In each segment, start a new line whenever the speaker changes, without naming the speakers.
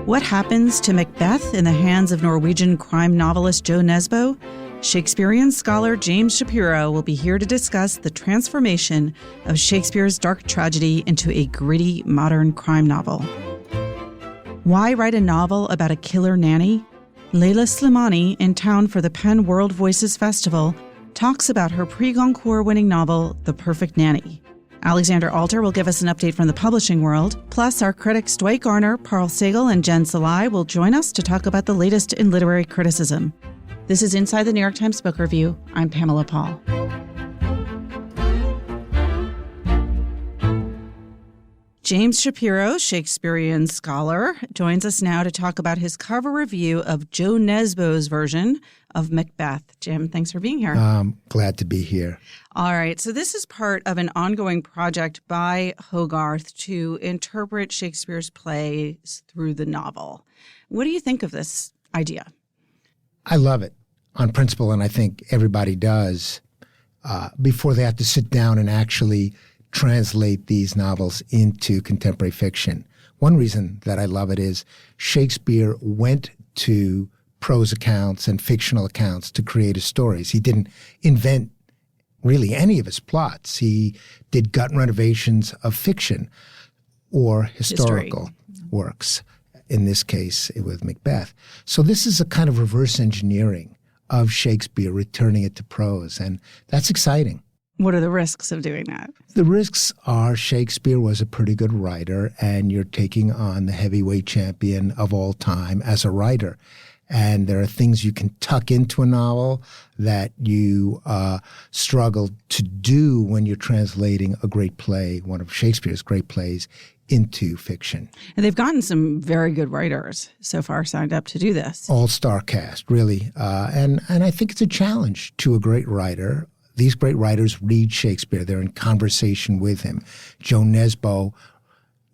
What happens to Macbeth in the hands of Norwegian crime novelist Jo Nesbo? Shakespearean scholar James Shapiro will be here to discuss the transformation of Shakespeare's dark tragedy into a gritty modern crime novel. Why write a novel about a killer nanny? Leila Slimani, in town for the Penn World Voices Festival, talks about her Prix Goncourt winning novel, The Perfect Nanny. Alexander Alter will give us an update from the publishing world. Plus, our critics Dwight Garner, Parl Sagel, and Jen Salai will join us to talk about the latest in literary criticism. This is Inside the New York Times Book Review. I'm Pamela Paul. James Shapiro, Shakespearean scholar, joins us now to talk about his cover review of Jo Nesbo's version of Macbeth. Jim, thanks for being here.
Glad to be here.
All right. So this is part of an ongoing project by Hogarth to interpret Shakespeare's plays through the novel. What do you think of this idea?
I love it on principle, and I think everybody does, before they have to sit down and actually translate these novels into contemporary fiction. One reason that I love it is Shakespeare went to prose accounts and fictional accounts to create his stories. He didn't invent really any of his plots. He did gut renovations of fiction or historical works, in this case with Macbeth. So this is a kind of reverse engineering of Shakespeare, returning it to prose, and that's exciting.
What are the risks of doing that?
The risks are Shakespeare was a pretty good writer, and you're taking on the heavyweight champion of all time as a writer. And there are things you can tuck into a novel that you struggle to do when you're translating a great play, one of Shakespeare's great plays, into fiction.
And they've gotten some very good writers so far signed up to do this.
All-star cast, really. And I think it's a challenge to a great writer. These great writers read Shakespeare. They're in conversation with him. Jo Nesbo,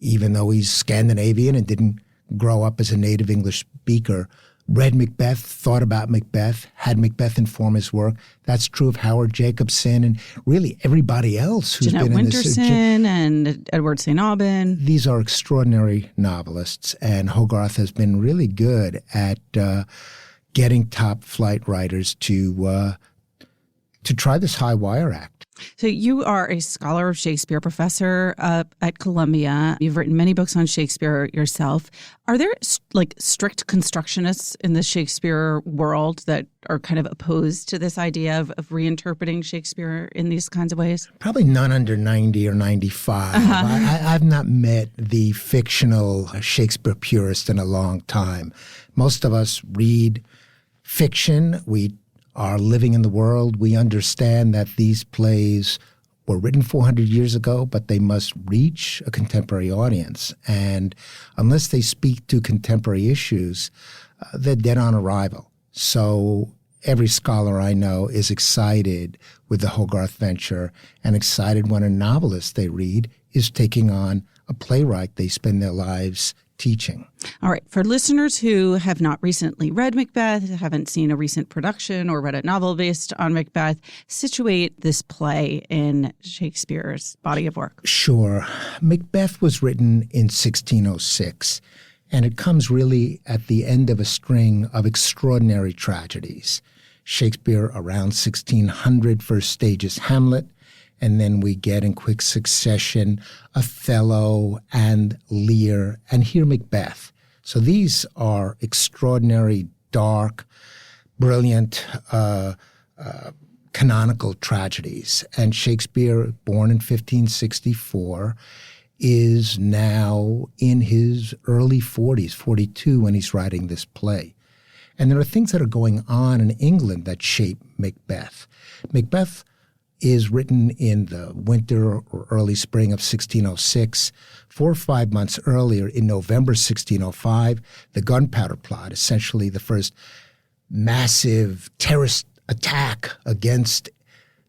even though he's Scandinavian and didn't grow up as a native English speaker, read Macbeth, thought about Macbeth, had Macbeth inform his work. That's true of Howard Jacobson and really everybody else who's
Jeanette
been in this.
Winterson and Edward St. Aubin.
These are extraordinary novelists, and Hogarth has been really good at getting top-flight writers to try this high wire act.
So you are a scholar of Shakespeare, professor at Columbia. You've written many books on Shakespeare yourself. Are there strict constructionists in the Shakespeare world that are kind of opposed to this idea of reinterpreting Shakespeare in these kinds of ways?
Probably none under 90 or 95. I've not met the fictional Shakespeare purist in a long time. Most of us read fiction. We are living in the world. We understand that these plays were written 400 years ago, but they must reach a contemporary audience. And unless they speak to contemporary issues, they're dead on arrival. So every scholar I know is excited with the Hogarth venture and excited when a novelist they read is taking on a playwright they spend their lives teaching.
All right. For listeners who have not recently read Macbeth, haven't seen a recent production or read a novel based on Macbeth, situate this play in Shakespeare's body of work.
Sure. Macbeth was written in 1606, and it comes really at the end of a string of extraordinary tragedies. Shakespeare, around 1600, first stages Hamlet, and then we get in quick succession Othello and Lear, and here Macbeth. So these are extraordinary, dark, brilliant, canonical tragedies. And Shakespeare, born in 1564, is now in his early 40s, 42, when he's writing this play. And there are things that are going on in England that shape Macbeth. Macbeth is written in the winter or early spring of 1606. 4 or 5 months earlier, in November 1605, the Gunpowder Plot, essentially the first massive terrorist attack against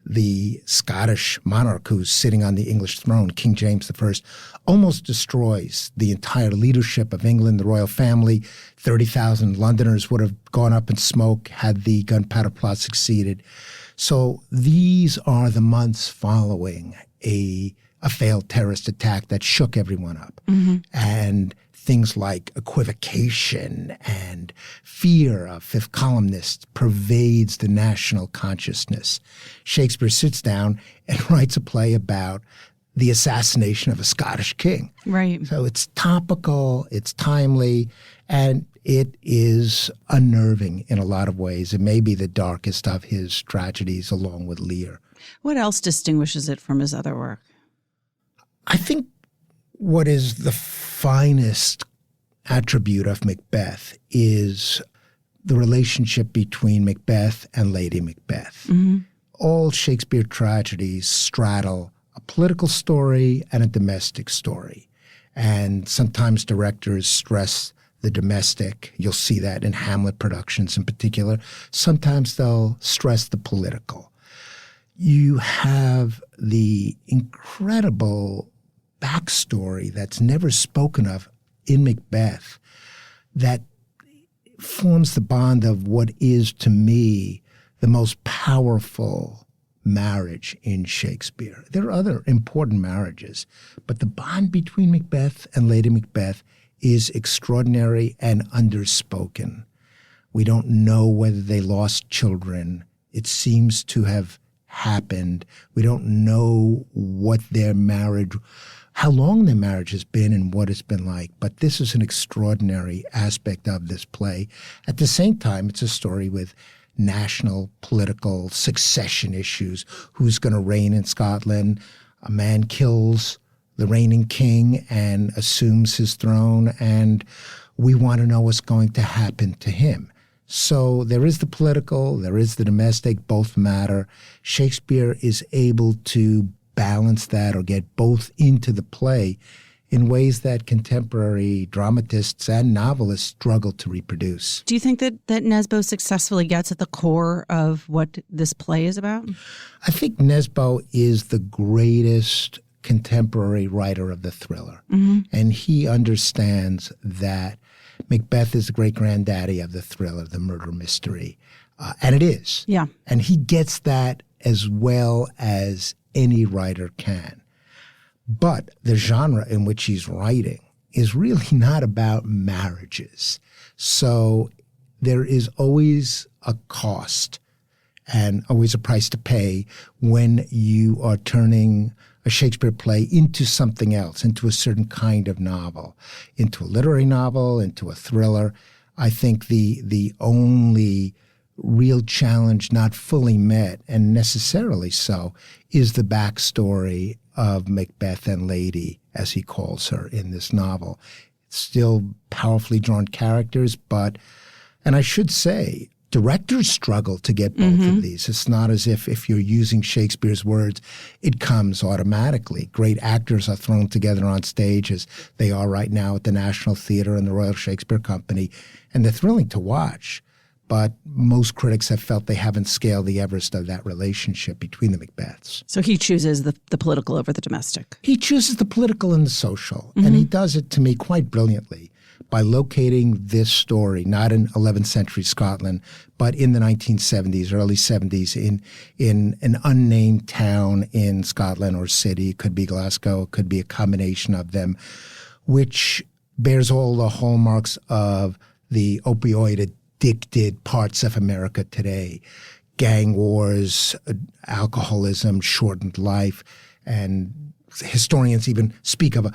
the Scottish monarch who's sitting on the English throne, King James I, almost destroys the entire leadership of England, the royal family. 30,000 Londoners would have gone up in smoke had the Gunpowder Plot succeeded. So these are the months following a a failed terrorist attack that shook everyone up. And things like equivocation and fear of fifth columnists pervades the national consciousness. Shakespeare sits down and writes a play about the assassination of a Scottish king.
Right.
So it's topical, it's timely, and it is unnerving in a lot of ways. It may be the darkest of his tragedies along with Lear.
What else distinguishes it from his other work?
I think what is the finest attribute of Macbeth is the relationship between Macbeth and Lady Macbeth. All Shakespeare tragedies straddle a political story and a domestic story. And sometimes directors stress the domestic. You'll see that in Hamlet productions in particular. Sometimes they'll stress the political. You have the incredible backstory that's never spoken of in Macbeth that forms the bond of what is, to me, the most powerful marriage in Shakespeare. There are other important marriages, but the bond between Macbeth and Lady Macbeth is extraordinary and underspoken. We don't know whether they lost children. It seems to have happened. We don't know what their marriage, how long their marriage has been and what it's been like. But this is an extraordinary aspect of this play. At the same time, it's a story with national political succession issues. Who's going to reign in Scotland? A man kills the reigning king and assumes his throne, and we want to know what's going to happen to him. So there is the political, there is the domestic, both matter. Shakespeare is able to balance that or get both into the play in ways that contemporary dramatists and novelists struggle to reproduce.
Do you think that Nesbo successfully gets at the core of what this play is about?
I think Nesbo is the greatest contemporary writer of the thriller. And he understands that Macbeth is the great-granddaddy of the thriller, the murder mystery. And it is.
Yeah.
And he gets that as well as any writer can. But the genre in which he's writing is really not about marriages. So there is always a cost and always a price to pay when you are turning a Shakespeare play into something else, into a certain kind of novel, into a literary novel, into a thriller. I think the only real challenge not fully met, and necessarily so, is the backstory of Macbeth and Lady, as he calls her in this novel. Still powerfully drawn characters, but, and I should say, directors struggle to get both of these. It's not as if you're using Shakespeare's words, it comes automatically. Great actors are thrown together on stage, as they are right now at the National Theatre and the Royal Shakespeare Company, and they're thrilling to watch. But most critics have felt they haven't scaled the Everest of that relationship between the Macbeths.
So he chooses the political over the domestic.
He chooses the political and the social, and he does it, to me, quite brilliantly by locating this story, not in 11th century Scotland, but in the 1970s, early 70s, in an unnamed town in Scotland or city. It could be Glasgow, it could be a combination of them, which bears all the hallmarks of the opioid-addicted parts of America today. Gang wars, alcoholism, shortened life, and historians even speak of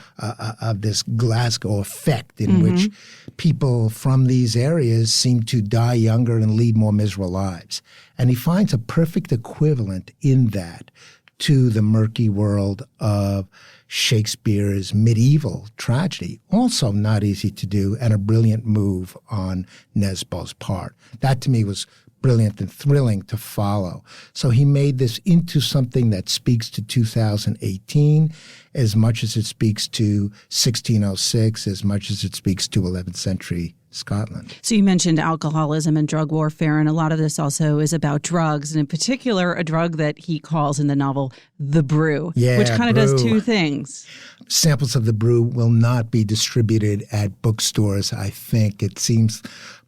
this Glasgow effect in which people from these areas seem to die younger and lead more miserable lives. And he finds a perfect equivalent in that to the murky world of Shakespeare's medieval tragedy. Also not easy to do, and a brilliant move on Nesbo's part. That to me was brilliant and thrilling to follow. So he made this into something that speaks to 2018 as much as it speaks to 1606, as much as it speaks to 11th century Scotland.
So you mentioned alcoholism and drug warfare, and a lot of this also is about drugs, and in particular, a drug that he calls in the novel the brew, which kind of does two things.
Samples of the brew will not be distributed at bookstores, I think. It seems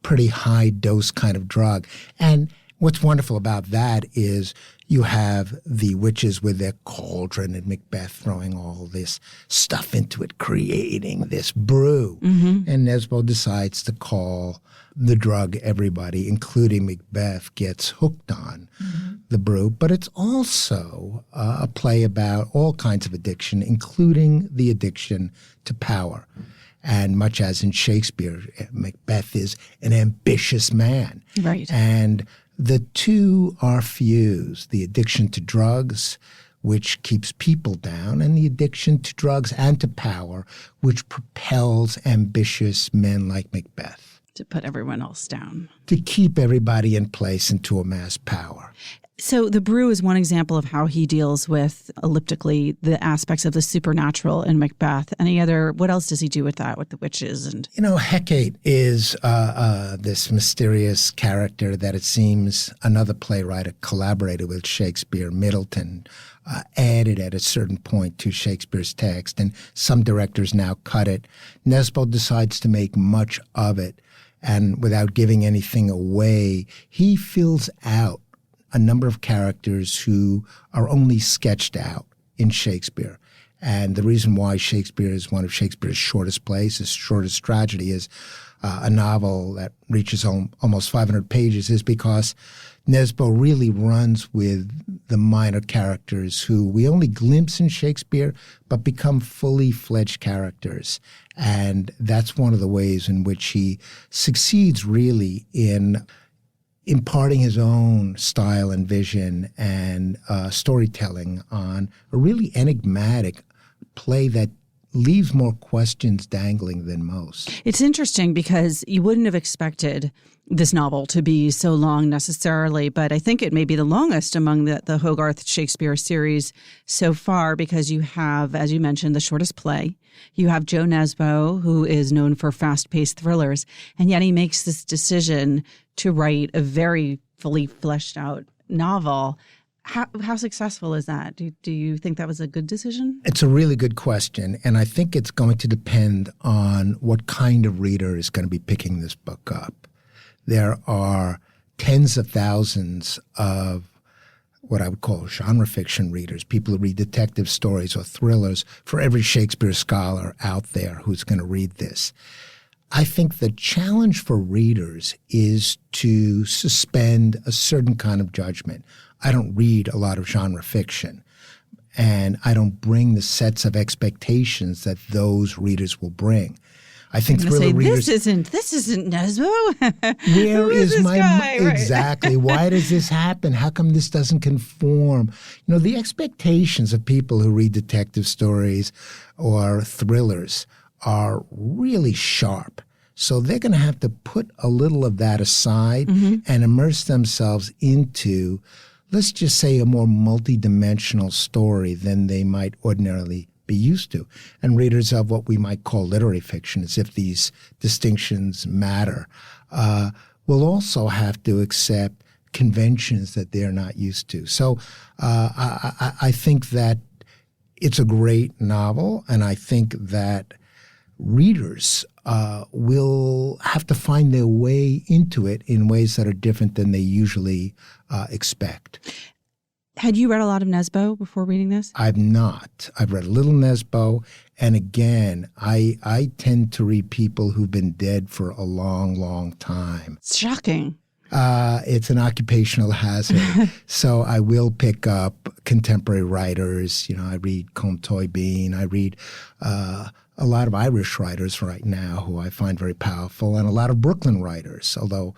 pretty high dose kind of drug. And What's wonderful about that is you have the witches with their cauldron and Macbeth throwing all this stuff into it, creating this brew. Mm-hmm. And Nesbo decides to call the drug everybody, including Macbeth, gets hooked on the brew. But it's also a play about all kinds of addiction, including the addiction to power. And much as in Shakespeare, Macbeth is an ambitious man.
Right.
And the two are fused, the addiction to drugs, which keeps people down, and the addiction to drugs and to power, which propels ambitious men like Macbeth.
To put everyone else down.
To keep everybody in place and to amass power.
So the brew is one example of how he deals with, elliptically, the aspects of the supernatural in Macbeth. Any other, what else does he do with that, with the witches? And
Hecate is this mysterious character that it seems another playwright collaborated with Shakespeare, Middleton, added at a certain point to Shakespeare's text, and some directors now cut it. Nesbo decides to make much of it, and without giving anything away, he fills out a number of characters who are only sketched out in Shakespeare. And the reason why Shakespeare is one of Shakespeare's shortest plays, his shortest tragedy, is a novel that reaches almost 500 pages, is because Nesbo really runs with the minor characters who we only glimpse in Shakespeare, but become fully fledged characters. And that's one of the ways in which he succeeds really in imparting his own style and vision and storytelling on a really enigmatic play that leaves more questions dangling than most.
It's interesting because you wouldn't have expected this novel to be so long necessarily, but I think it may be the longest among the Hogarth Shakespeare series so far, because you have, as you mentioned, the shortest play. You have Joe Nesbo, who is known for fast-paced thrillers, and yet he makes this decision to write a very fully fleshed out novel. How successful is that? Do you think that was a good decision?
It's a really good question, and I think it's going to depend on what kind of reader is going to be picking this book up. There are tens of thousands of what I would call genre fiction readers, people who read detective stories or thrillers, for every Shakespeare scholar out there who's going to read this. I think the challenge for readers is to suspend a certain kind of judgment. I don't read a lot of genre fiction, and I don't bring the sets of expectations that those readers will bring. I think thriller readers. This
isn't Nesbo.
Where is my
guy? Right.
Exactly? Why does this happen? How come this doesn't conform? The expectations of people who read detective stories or thrillers are really sharp. So they're going to have to put a little of that aside and immerse themselves into, let's just say, a more multidimensional story than they might ordinarily be used to. And readers of what we might call literary fiction, as if these distinctions matter, will also have to accept conventions that they're not used to. So I think that it's a great novel, and I think that readers will have to find their way into it in ways that are different than they usually expect.
Had you read a lot of Nesbo before reading this?
I've not. I've read a little Nesbo, and again, I tend to read people who've been dead for a long, long time.
It's shocking.
It's an occupational hazard. So I will pick up contemporary writers. I read Colm Toibeen. I read a lot of Irish writers right now who I find very powerful, and a lot of Brooklyn writers, although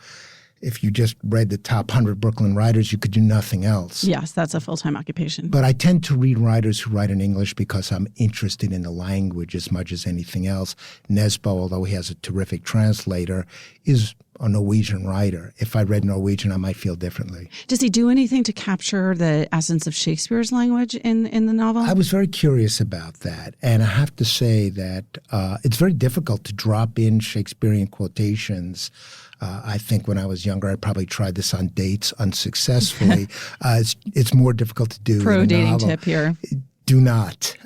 if you just read the top 100 Brooklyn writers, you could do nothing else.
Yes, that's a full-time occupation.
But I tend to read writers who write in English because I'm interested in the language as much as anything else. Nesbo, although he has a terrific translator, is a Norwegian writer. If I read Norwegian, I might feel differently.
Does he do anything to capture the essence of Shakespeare's language in the novel?
I was very curious about that. And I have to say that it's very difficult to drop in Shakespearean quotations. I think when I was younger, I probably tried this on dates unsuccessfully. It's more difficult to do.
Pro
in a
dating
novel.
tip here.
Do not.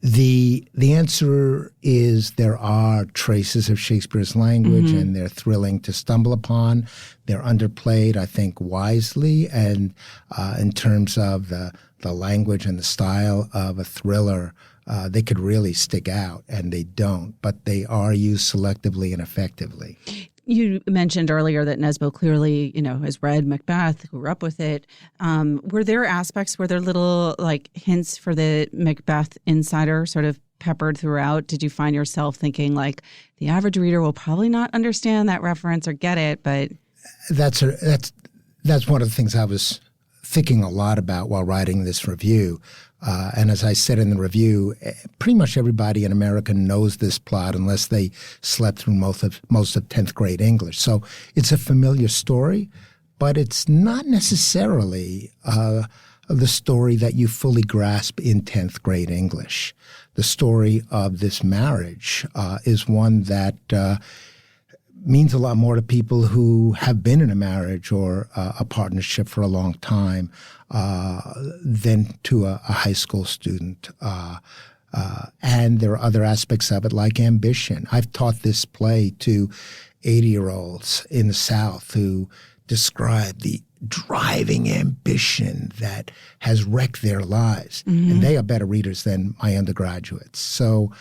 The answer is there are traces of Shakespeare's language, and they're thrilling to stumble upon. They're underplayed, I think, wisely, and in terms of the language and the style of a thriller, they could really stick out, and they don't. But they are used selectively and effectively.
You mentioned earlier that Nesbo clearly, has read Macbeth, grew up with it. Were there little hints for the Macbeth insider sort of peppered throughout? Did you find yourself thinking the average reader will probably not understand that reference or get it? But
that's one of the things I was thinking a lot about while writing this review. And as I said in the review, pretty much everybody in America knows this plot unless they slept through most of 10th grade English. So it's a familiar story, but it's not necessarily the story that you fully grasp in 10th grade English. The story of this marriage is one that means a lot more to people who have been in a marriage or a partnership for a long time than to a high school student. And there are other aspects of it, like ambition. I've taught this play to 80-year-olds in the South who describe the driving ambition that has wrecked their lives. And they are better readers than my undergraduates. So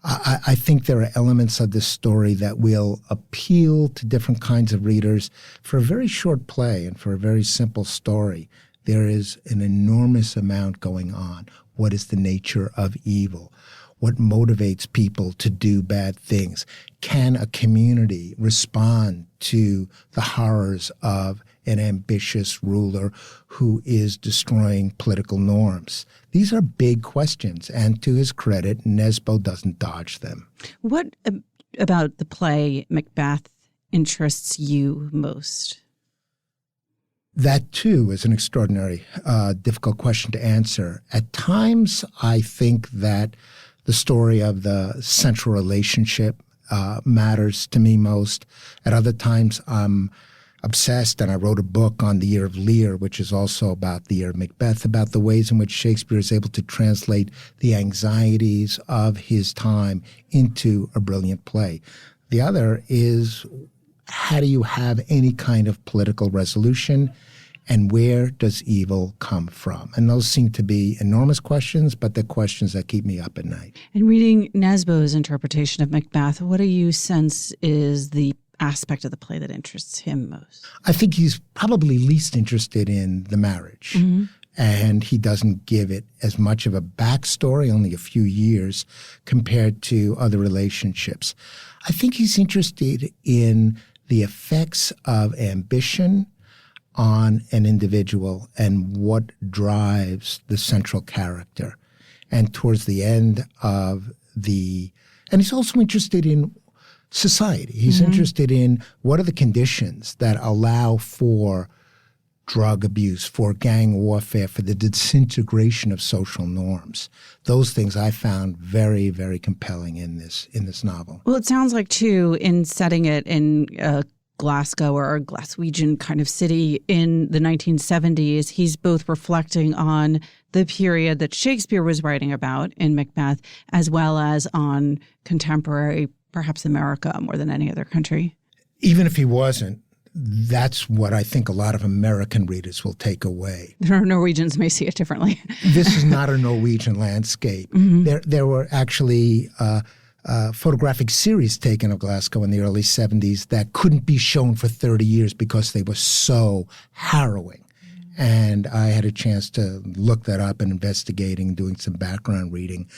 I think there are elements of this story that will appeal to different kinds of readers for a very short play and for a very simple story. There is an enormous amount going on. What is the nature of evil? What motivates people to do bad things? Can a community respond to the horrors of an ambitious ruler who is destroying political norms? These are big questions, and to his credit, Nesbo doesn't dodge them.
What about the play Macbeth interests you most?
That, too, is an extraordinary, difficult question to answer. At times, I think that the story of the central relationship matters to me most. At other times, I'm obsessed, and I wrote a book on the year of Lear, which is also about the year of Macbeth, about the ways in which Shakespeare is able to translate the anxieties of his time into a brilliant play. The other is, how do you have any kind of political resolution, and where does evil come from? And those seem to be enormous questions, but they're questions that keep me up at night.
And reading Nesbo's interpretation of Macbeth, what do you sense is the aspect of the play that interests him most?
I think he's probably least interested in the marriage. And he doesn't give it as much of a backstory, only a few years, compared to other relationships. I think he's interested in the effects of ambition on an individual and what drives the central character. And towards the end of and he's also interested in society. He's interested in what are the conditions that allow for drug abuse, for gang warfare, for the disintegration of social norms. Those things I found very, very compelling in this novel.
Well, it sounds like, too, in setting it in Glasgow or a Glaswegian kind of city in the 1970s, he's both reflecting on the period that Shakespeare was writing about in Macbeth, as well as on contemporary, perhaps America more than any other country.
Even if he wasn't, that's what I think a lot of American readers will take away.
Norwegians may see it differently.
This is not a Norwegian landscape. There were actually photographic series taken of Glasgow in the early 70s that couldn't be shown for 30 years because they were so harrowing. And I had a chance to look that up and investigating, doing some background reading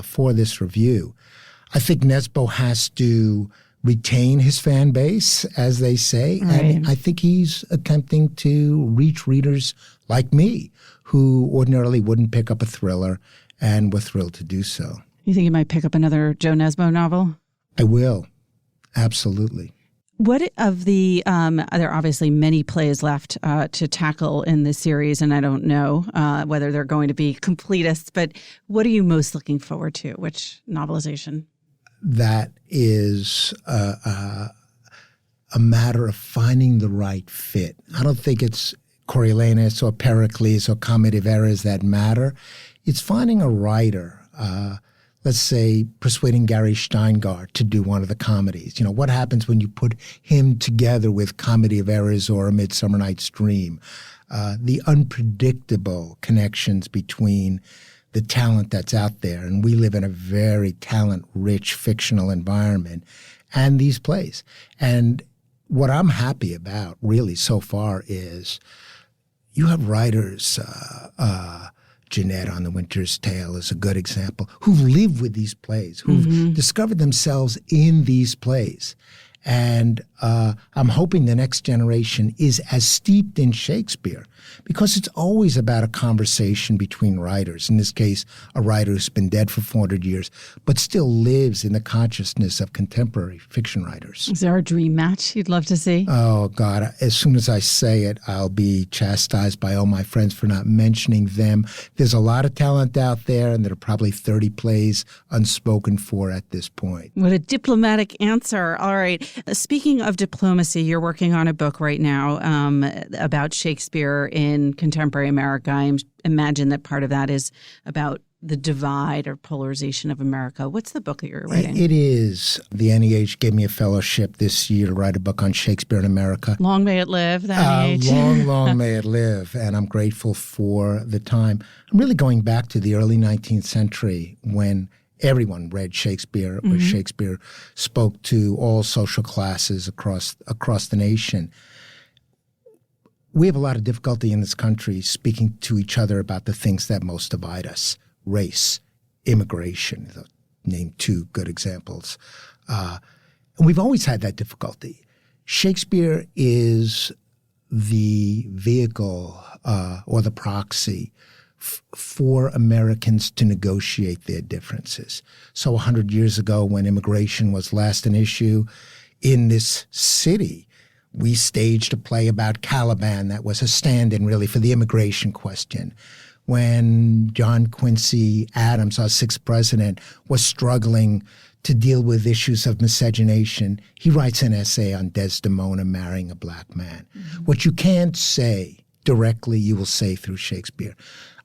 for this review. I think Nesbo has to retain his fan base, as they say,
right.
And I think he's attempting to reach readers like me who ordinarily wouldn't pick up a thriller and were thrilled to do so.
You think you might pick up another Joe Nesbo novel?
I will. Absolutely.
What of the, there are obviously many plays left to tackle in this series, and I don't know whether they're going to be completists, but what are you most looking forward to? Which novelization?
That is a matter of finding the right fit. I don't think it's Coriolanus or Pericles or Comedy of Errors that matter. It's finding a writer let's say, persuading Gary Steingart to do one of the comedies. What happens when you put him together with Comedy of Errors or A Midsummer Night's Dream? The unpredictable connections between the talent that's out there, and we live in a very talent-rich fictional environment, and these plays. And what I'm happy about, really, so far is you have writers, Jeanette on The Winter's Tale is a good example, who live with these plays, who've discovered themselves in these plays. And I'm hoping the next generation is as steeped in Shakespeare, because it's always about a conversation between writers. In this case, a writer who's been dead for 400 years, but still lives in the consciousness of contemporary fiction writers.
Is there a dream match you'd love to see?
Oh, God. As soon as I say it, I'll be chastised by all my friends for not mentioning them. There's a lot of talent out there, and there are probably 30 plays unspoken for at this point.
What a diplomatic answer. All right. Speaking of diplomacy, you're working on a book right now about Shakespeare in contemporary America. I imagine that part of that is about the divide or polarization of America. What's the book that you're writing?
It is. The NEH gave me a fellowship this year to write a book on Shakespeare in America.
Long may it live, the NEH.
Long may it live, and I'm grateful for the time. I'm really going back to the early 19th century when everyone read Shakespeare, where Shakespeare spoke to all social classes across the nation. We have a lot of difficulty in this country speaking to each other about the things that most divide us: race, immigration, name two good examples. And we've always had that difficulty. Shakespeare is the vehicle or the proxy for Americans to negotiate their differences. So 100 years ago, when immigration was last an issue in this city, we staged a play about Caliban that was a stand-in really for the immigration question. When John Quincy Adams, our sixth president, was struggling to deal with issues of miscegenation, he writes an essay on Desdemona marrying a black man. What you can't say directly, you will say through Shakespeare.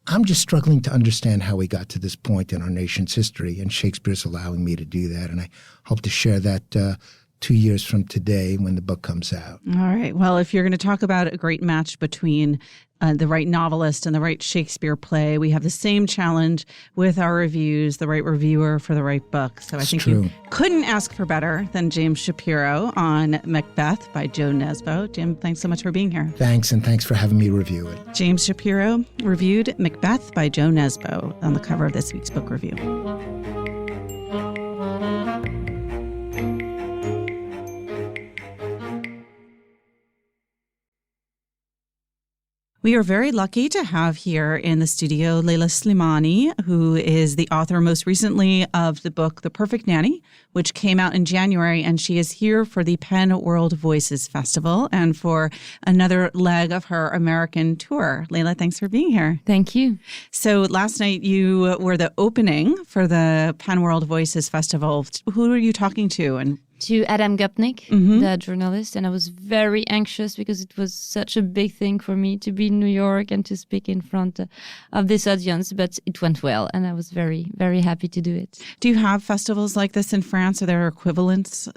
I'm just struggling to understand how we got to this point in our nation's history, and Shakespeare's allowing me to do that, and I hope to share that 2 years from today when the book comes out.
All right. Well, if you're going to talk about a great match between the right novelist and the right Shakespeare play, we have the same challenge with our reviews, the right reviewer for the right book. So I think you couldn't ask for better than James Shapiro on Macbeth by Joe Nesbo. Jim, thanks so much for being here.
Thanks, and thanks for having me review it.
James Shapiro reviewed Macbeth by Joe Nesbo on the cover of this week's book review. We are very lucky to have here in the studio Leila Slimani, who is the author most recently of the book The Perfect Nanny, which came out in January, and she is here for the Penn World Voices Festival and for another leg of her American tour. Leila, thanks for being here.
Thank you.
So last night you were the opening for the Penn World Voices Festival. Who are you talking to? And
to Adam Gopnik, the journalist, and I was very anxious because it was such a big thing for me to be in New York and to speak in front of this audience, but it went well, and I was very, very happy to do it.
Do you have festivals like this in France? Are there equivalents?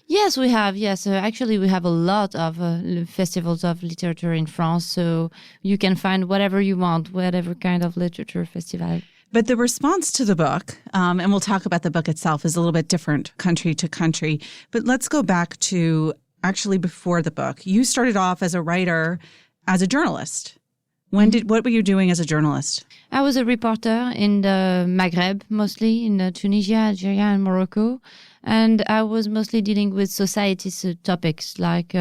Yes, we have. Yes, actually, we have a lot of festivals of literature in France, so you can find whatever you want, whatever kind of literature festival.
But the response to the book, and we'll talk about the book itself, is a little bit different country to country. But let's go back to actually before the book. You started off as a writer, as a journalist. What were you doing as a journalist?
I was a reporter in the Maghreb, mostly in Tunisia, Algeria, and Morocco. And I was mostly dealing with society's topics like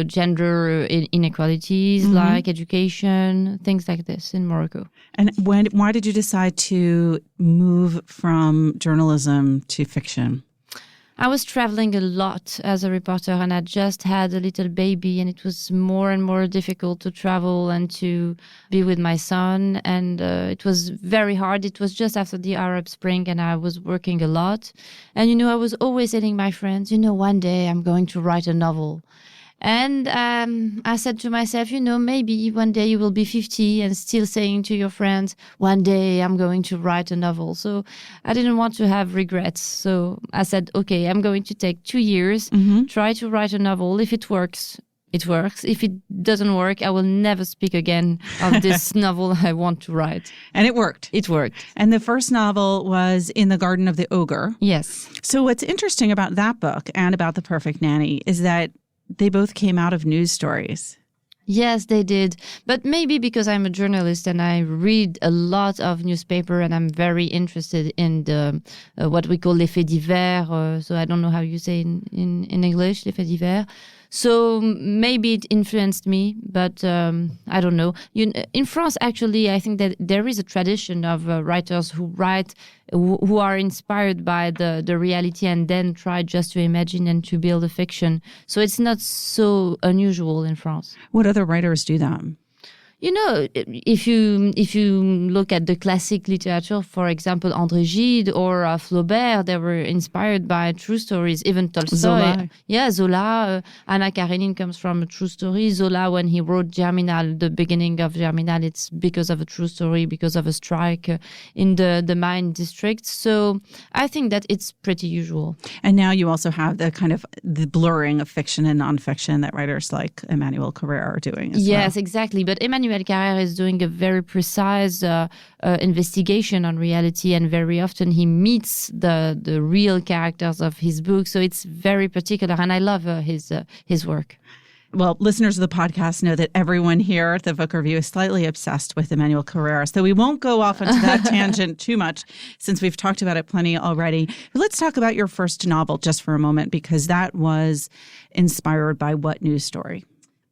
gender inequalities, like education, things like this in Morocco.
And why did you decide to move from journalism to fiction?
I was traveling a lot as a reporter, and I just had a little baby, and it was more and more difficult to travel and to be with my son. And it was very hard. It was just after the Arab Spring, and I was working a lot. And, I was always telling my friends, one day I'm going to write a novel. And I said to myself, maybe one day you will be 50 and still saying to your friends, one day I'm going to write a novel. So I didn't want to have regrets. So I said, okay, I'm going to take 2 years, try to write a novel. If it works, it works. If it doesn't work, I will never speak again of this novel I want to write.
And it worked.
It worked.
And the first novel was In the Garden of the Ogre.
Yes.
So what's interesting about that book and about The Perfect Nanny is that they both came out of news stories.
Yes, they did. But maybe because I'm a journalist and I read a lot of newspaper and I'm very interested in the what we call les faits divers. So I don't know how you say in English, les faits divers. So maybe it influenced me, but I don't know. In France, actually, I think that there is a tradition of writers who write, who are inspired by the reality and then try just to imagine and to build a fiction. So it's not so unusual in France.
What other writers do that?
If you look at the classic literature, for example, André Gide or Flaubert, they were inspired by true stories. Even Tolstoy.
Zola.
Yeah, Zola. Anna Karenine comes from a true story. Zola, when he wrote Germinal, the beginning of Germinal, it's because of a true story, because of a strike in the mine district. So I think that it's pretty usual.
And now you also have the blurring of fiction and nonfiction that writers like Emmanuel Carrère are doing as well.
Yes, exactly. But Emmanuel Carrère is doing a very precise investigation on reality, and very often he meets the real characters of his book. So it's very particular, and I love his work.
Well, listeners of the podcast know that everyone here at the Book Review is slightly obsessed with Emmanuel Carrère. So we won't go off into that tangent too much since we've talked about it plenty already. But let's talk about your first novel just for a moment, because that was inspired by what news story?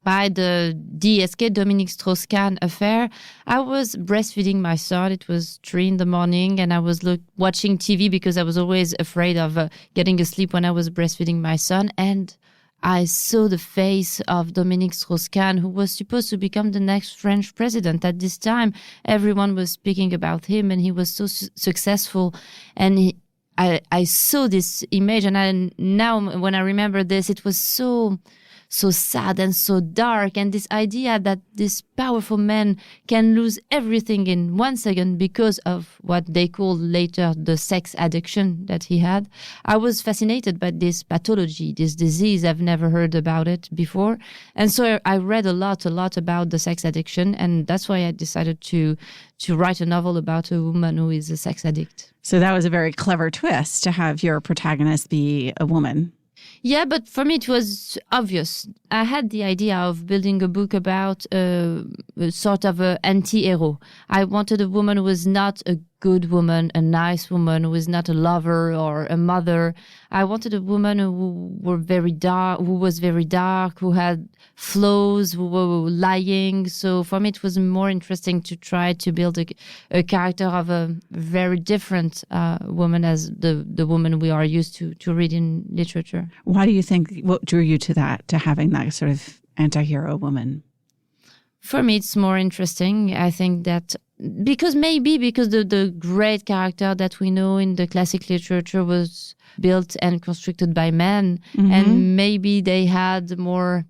By the DSK, Dominique Strauss-Kahn affair. I was breastfeeding my son. It was 3 a.m, and I was watching TV because I was always afraid of getting asleep when I was breastfeeding my son. And I saw the face of Dominique Strauss-Kahn, who was supposed to become the next French president. At this time, everyone was speaking about him, and he was so successful. And I saw this image, and now when I remember this, it was so sad and so dark, and this idea that this powerful man can lose everything in 1 second because of what they called later the sex addiction that he had. I was fascinated by this pathology, this disease. I've never heard about it before. And so I read a lot about the sex addiction, and that's why I decided to write a novel about a woman who is a sex addict.
So that was a very clever twist to have your protagonist be a woman.
Yeah, but for me it was obvious. I had the idea of building a book about a sort of an anti-hero. I wanted a woman who was not a good woman, a nice woman, who was not a lover or a mother. I wanted a woman who was very dark, who had flaws, who were lying. So for me it was more interesting to try to build a character of a very different woman as the woman we are used to read in literature.
Why do you think, what drew you to that, to having that sort of anti-hero woman?
For me, it's more interesting. I think that because the great character that we know in the classic literature was built and constructed by men, and maybe they had more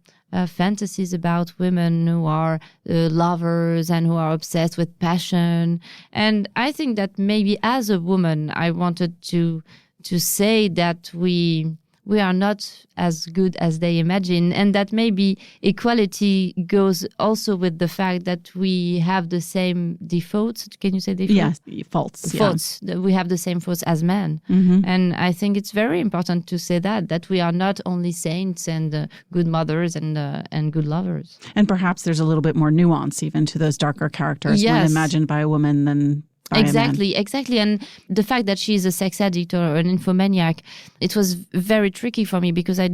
fantasies about women who are lovers and who are obsessed with passion. And I think that maybe as a woman, I wanted to say that we are not as good as they imagine, and that maybe equality goes also with the fact that we have the same defaults. Can you say defaults?
Yeah, faults.
Faults. Yeah. We have the same faults as men. And I think it's very important to say that we are not only saints and good mothers and good lovers.
And perhaps there's a little bit more nuance even to those darker characters when imagined by a woman than
Exactly. And the fact that she's a sex addict or an infomaniac, it was very tricky for me because I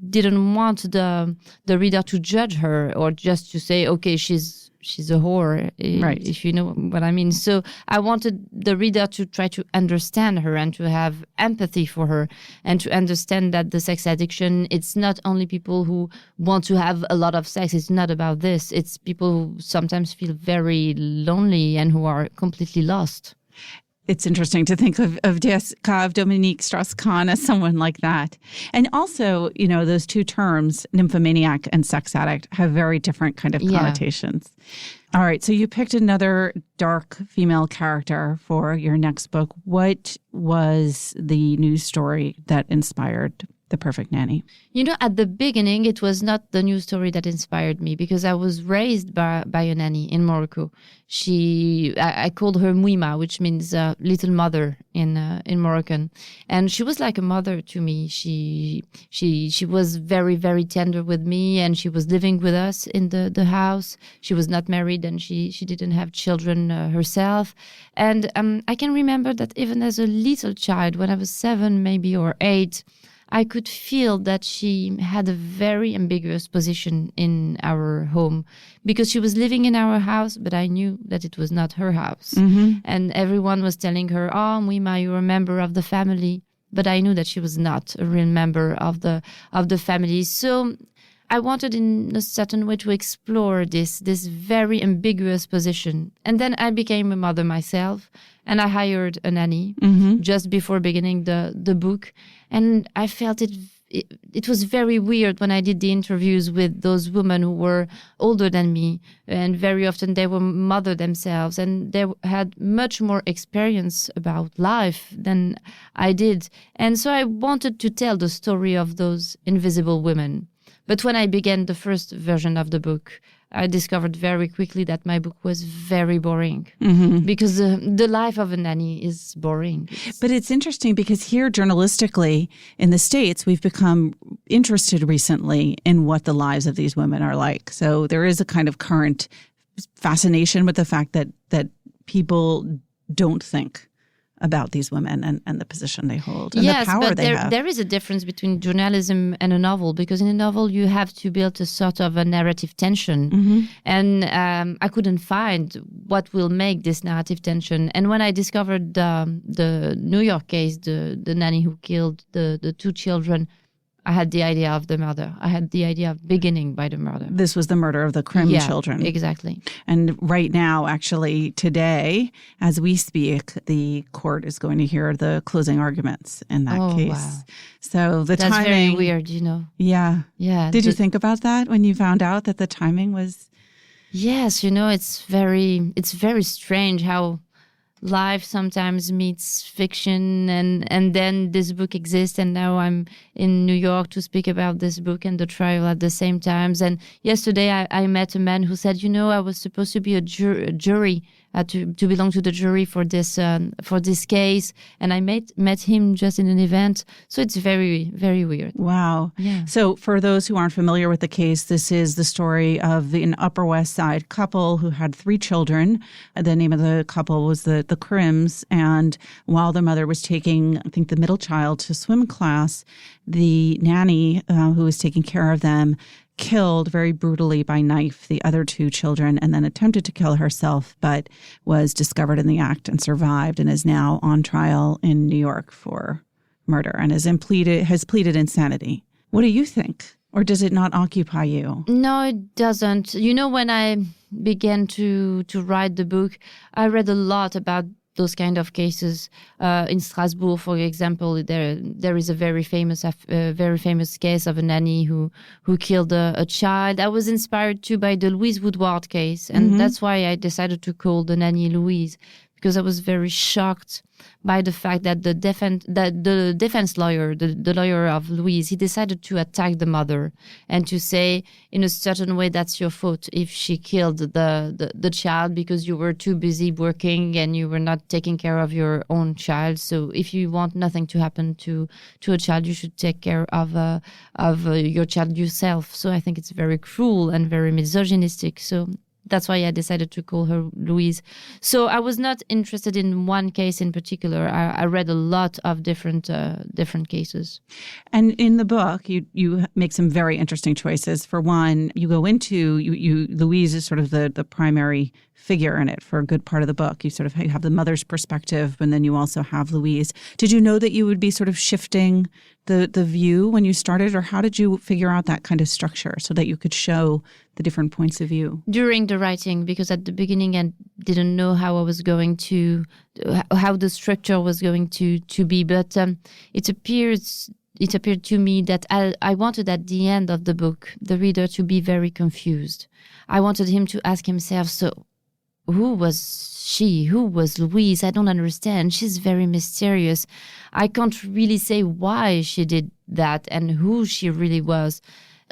didn't want the reader to judge her or just to say, okay, she's a whore,
right,
if you know what I mean. So I wanted the reader to try to understand her and to have empathy for her and to understand that the sex addiction, it's not only people who want to have a lot of sex. It's not about this. It's people who sometimes feel very lonely and who are completely lost.
It's interesting to think of Dominique Strauss-Kahn as someone like that. And also, those two terms, nymphomaniac and sex addict, have very different kind of connotations. All right, so you picked another dark female character for your next book. What was the news story that inspired The Perfect Nanny?
At the beginning, it was not the news story that inspired me because I was raised by a nanny in Morocco. I called her Mouima, which means little mother in Moroccan, and she was like a mother to me. She was very, very tender with me, and she was living with us in the house. She was not married, and she didn't have children herself. And I can remember that even as a little child, when I was 7, maybe, or 8. I could feel that she had a very ambiguous position in our home because she was living in our house, but I knew that it was not her house. Mm-hmm. And everyone was telling her, "Oh, Mouima, you're a member of the family." But I knew that she was not a real member of the family. So I wanted in a certain way to explore this very ambiguous position. And then I became a mother myself, and I hired a nanny just before beginning the book. And I felt it was very weird when I did the interviews with those women who were older than me. And very often they were mother themselves, and they had much more experience about life than I did. And so I wanted to tell the story of those invisible women. But when I began the first version of the book, I discovered very quickly that my book was very boring because the life of a nanny is boring.
But it's interesting because here, journalistically, in the States, we've become interested recently in what the lives of these women are like. So there is a kind of current fascination with the fact that people don't think about these women and the position they hold and the power they have.
There is a difference between journalism and a novel, because in a novel you have to build a sort of a narrative tension. And I couldn't find what will make this narrative tension. And when I discovered the New York case, the nanny who killed the 2 children, I had the idea of the murder. I had the idea of beginning by the murder.
This was the murder of the Krim children.
Exactly.
And right now, actually, today, as we speak, the court is going to hear the closing arguments in that case. Wow. So the
That's
timing...
very weird,
Yeah.
Yeah.
Did you think about that when you found out that the timing was...
Yes, it's very strange how life sometimes meets fiction, and then this book exists, and now I'm in New York to speak about this book and the trial at the same times. And yesterday I met a man who said, I was supposed to be a jury, to belong to the jury for this case, and I met him just in an event. So it's very, very weird.
Wow.
Yeah.
So for those who aren't familiar with the case, this is the story of an Upper West Side couple who had 3 children. The name of the couple was the Krims, and while the mother was taking, I think, the middle child to swim class, the nanny who was taking care of them killed very brutally by knife the other 2 children, and then attempted to kill herself, but was discovered in the act and survived, and is now on trial in New York for murder and has pleaded insanity. What do you think? Or does it not occupy you?
No, it doesn't. When I began to write the book, I read a lot about those kind of cases. In Strasbourg, for example, there is a very famous case of a nanny who killed a child. I was inspired too by the Louise Woodward case, and that's why I decided to call the nanny Louise, because I was very shocked by the fact that the defense lawyer, the lawyer of Louise, he decided to attack the mother and to say, in a certain way, that's your fault if she killed the child because you were too busy working and you were not taking care of your own child. So if you want nothing to happen to a child, you should take care of your child yourself. So I think it's very cruel and very misogynistic. So that's why I decided to call her Louise. So I was not interested in one case in particular. I read a lot of different cases.
And in the book, you make some very interesting choices. For one, you go into Louise is sort of the primary figure in it for a good part of the book. You sort of have the mother's perspective, and then you also have Louise. Did you know that you would be sort of shifting the view when you started, or how did you figure out that kind of structure so that you could show the different points of view?
During the writing, because at the beginning I didn't know how I was going to, how the structure was going to be, but it appeared to me that I wanted at the end of the book the reader to be very confused. I wanted him to ask himself, so who was she? Who was Louise? I don't understand. She's very mysterious. I can't really say why she did that and who she really was.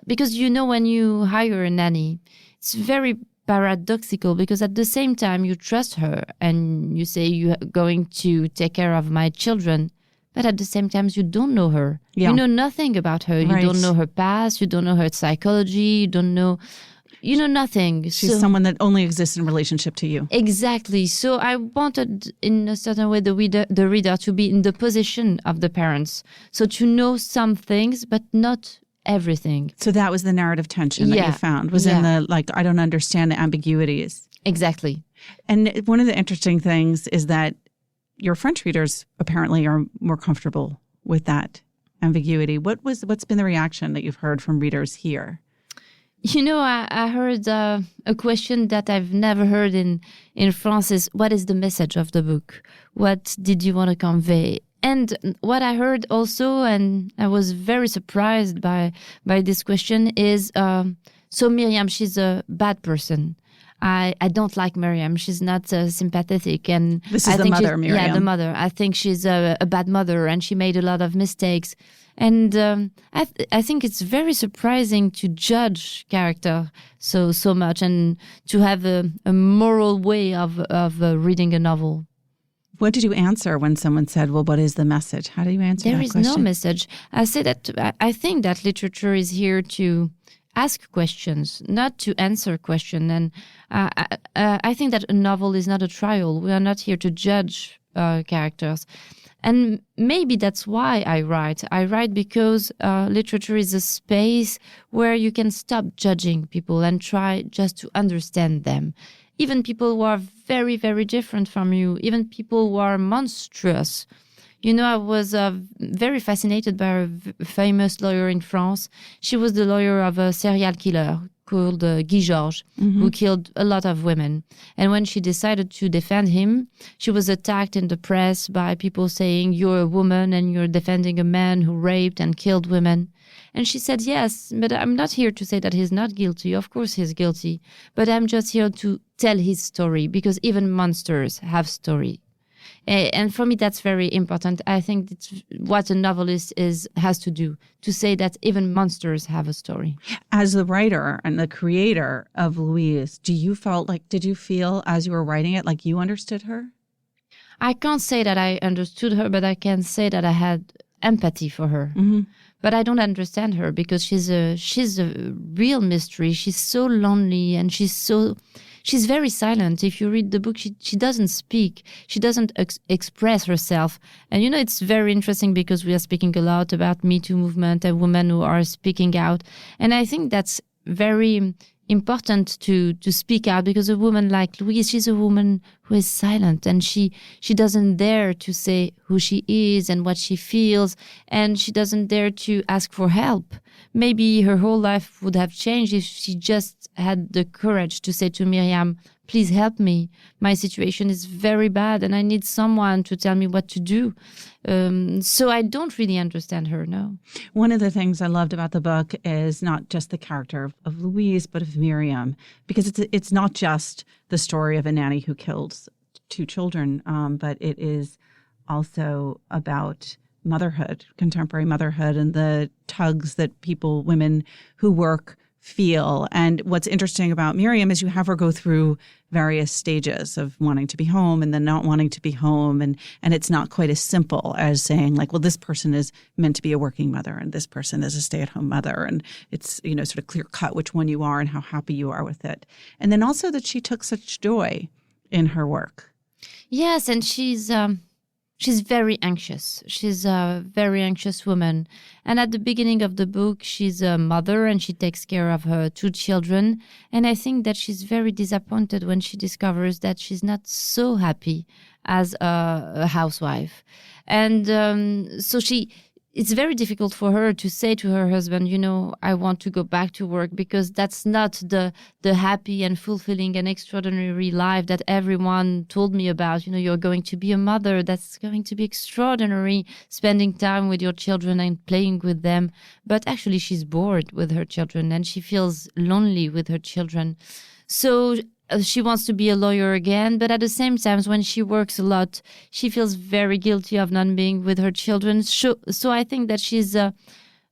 Because, when you hire a nanny, it's very paradoxical because at the same time you trust her and you say you're going to take care of my children. But at the same time, you don't know her. Yeah. You know nothing about her. You don't know her past. You don't know her psychology. You know nothing.
She's someone that only exists in relationship to you.
Exactly. So I wanted, in a certain way, the reader to be in the position of the parents. So to know some things, but not everything.
So that was the narrative tension that you found, was in the, I don't understand the ambiguities.
Exactly.
And one of the interesting things is that your French readers apparently are more comfortable with that ambiguity. What's been the reaction that you've heard from readers here?
I heard a question that I've never heard in France is, what is the message of the book? What did you want to convey? And what I heard also, and I was very surprised by this question, is, so Miriam, she's a bad person. I don't like Miriam. She's not sympathetic. And
this is the mother, Miriam.
Yeah, the mother. I think she's a bad mother and she made a lot of mistakes. And I think it's very surprising to judge character so much and to have a moral way of reading a novel.
What did you answer when someone said, well, what is the message? How do you answer that question?
There is no message. I say that I think that literature is here to ask questions, not to answer questions. And I think that a novel is not a trial. We are not here to judge characters. And maybe that's why I write. I write because literature is a space where you can stop judging people and try just to understand them. Even people who are very, very different from you, even people who are monstrous. I was very fascinated by a famous lawyer in France. She was the lawyer of a serial killer called Guy Georges, who killed a lot of women. And when she decided to defend him, she was attacked in the press by people saying, you're a woman and you're defending a man who raped and killed women. And she said, yes, but I'm not here to say that he's not guilty. Of course he's guilty. But I'm just here to tell his story because even monsters have story. And for me, that's very important. I think it's what a novelist has to do, to say that even monsters have a story.
As the writer and the creator of Louise, did you feel as you were writing it like you understood her?
I can't say that I understood her, but I can say that I had empathy for her. Mm-hmm. But I don't understand her because she's a real mystery. She's so lonely and she's very silent. If you read the book, she doesn't speak. She doesn't express herself. And it's very interesting because we are speaking a lot about Me Too movement and women who are speaking out. And I think that's very important to speak out because a woman like Louise, she's a woman who is silent and she doesn't dare to say who she is and what she feels, and she doesn't dare to ask for help. Maybe her whole life would have changed if she just had the courage to say to Miriam, please help me. My situation is very bad and I need someone to tell me what to do. So I don't really understand her, no.
One of the things I loved about the book is not just the character of Louise, but of Miriam, because it's not just the story of a nanny who kills two children, but it is also about motherhood, contemporary motherhood, and the tugs that women who work feel. And what's interesting about Miriam is you have her go through various stages of wanting to be home and then not wanting to be home. And it's not quite as simple as saying like, well, this person is meant to be a working mother and this person is a stay-at-home mother. And it's, sort of clear cut which one you are and how happy you are with it. And then also that she took such joy in her work.
Yes. And she's she's very anxious. She's a very anxious woman. And at the beginning of the book, she's a mother and she takes care of her 2 children. And I think that she's very disappointed when she discovers that she's not so happy as a housewife. And so it's very difficult for her to say to her husband, I want to go back to work, because that's not the happy and fulfilling and extraordinary life that everyone told me about. You're going to be a mother. That's going to be extraordinary, spending time with your children and playing with them. But actually, she's bored with her children and she feels lonely with her children. So she wants to be a lawyer again, but at the same time, when she works a lot, she feels very guilty of not being with her children. So I think that she's a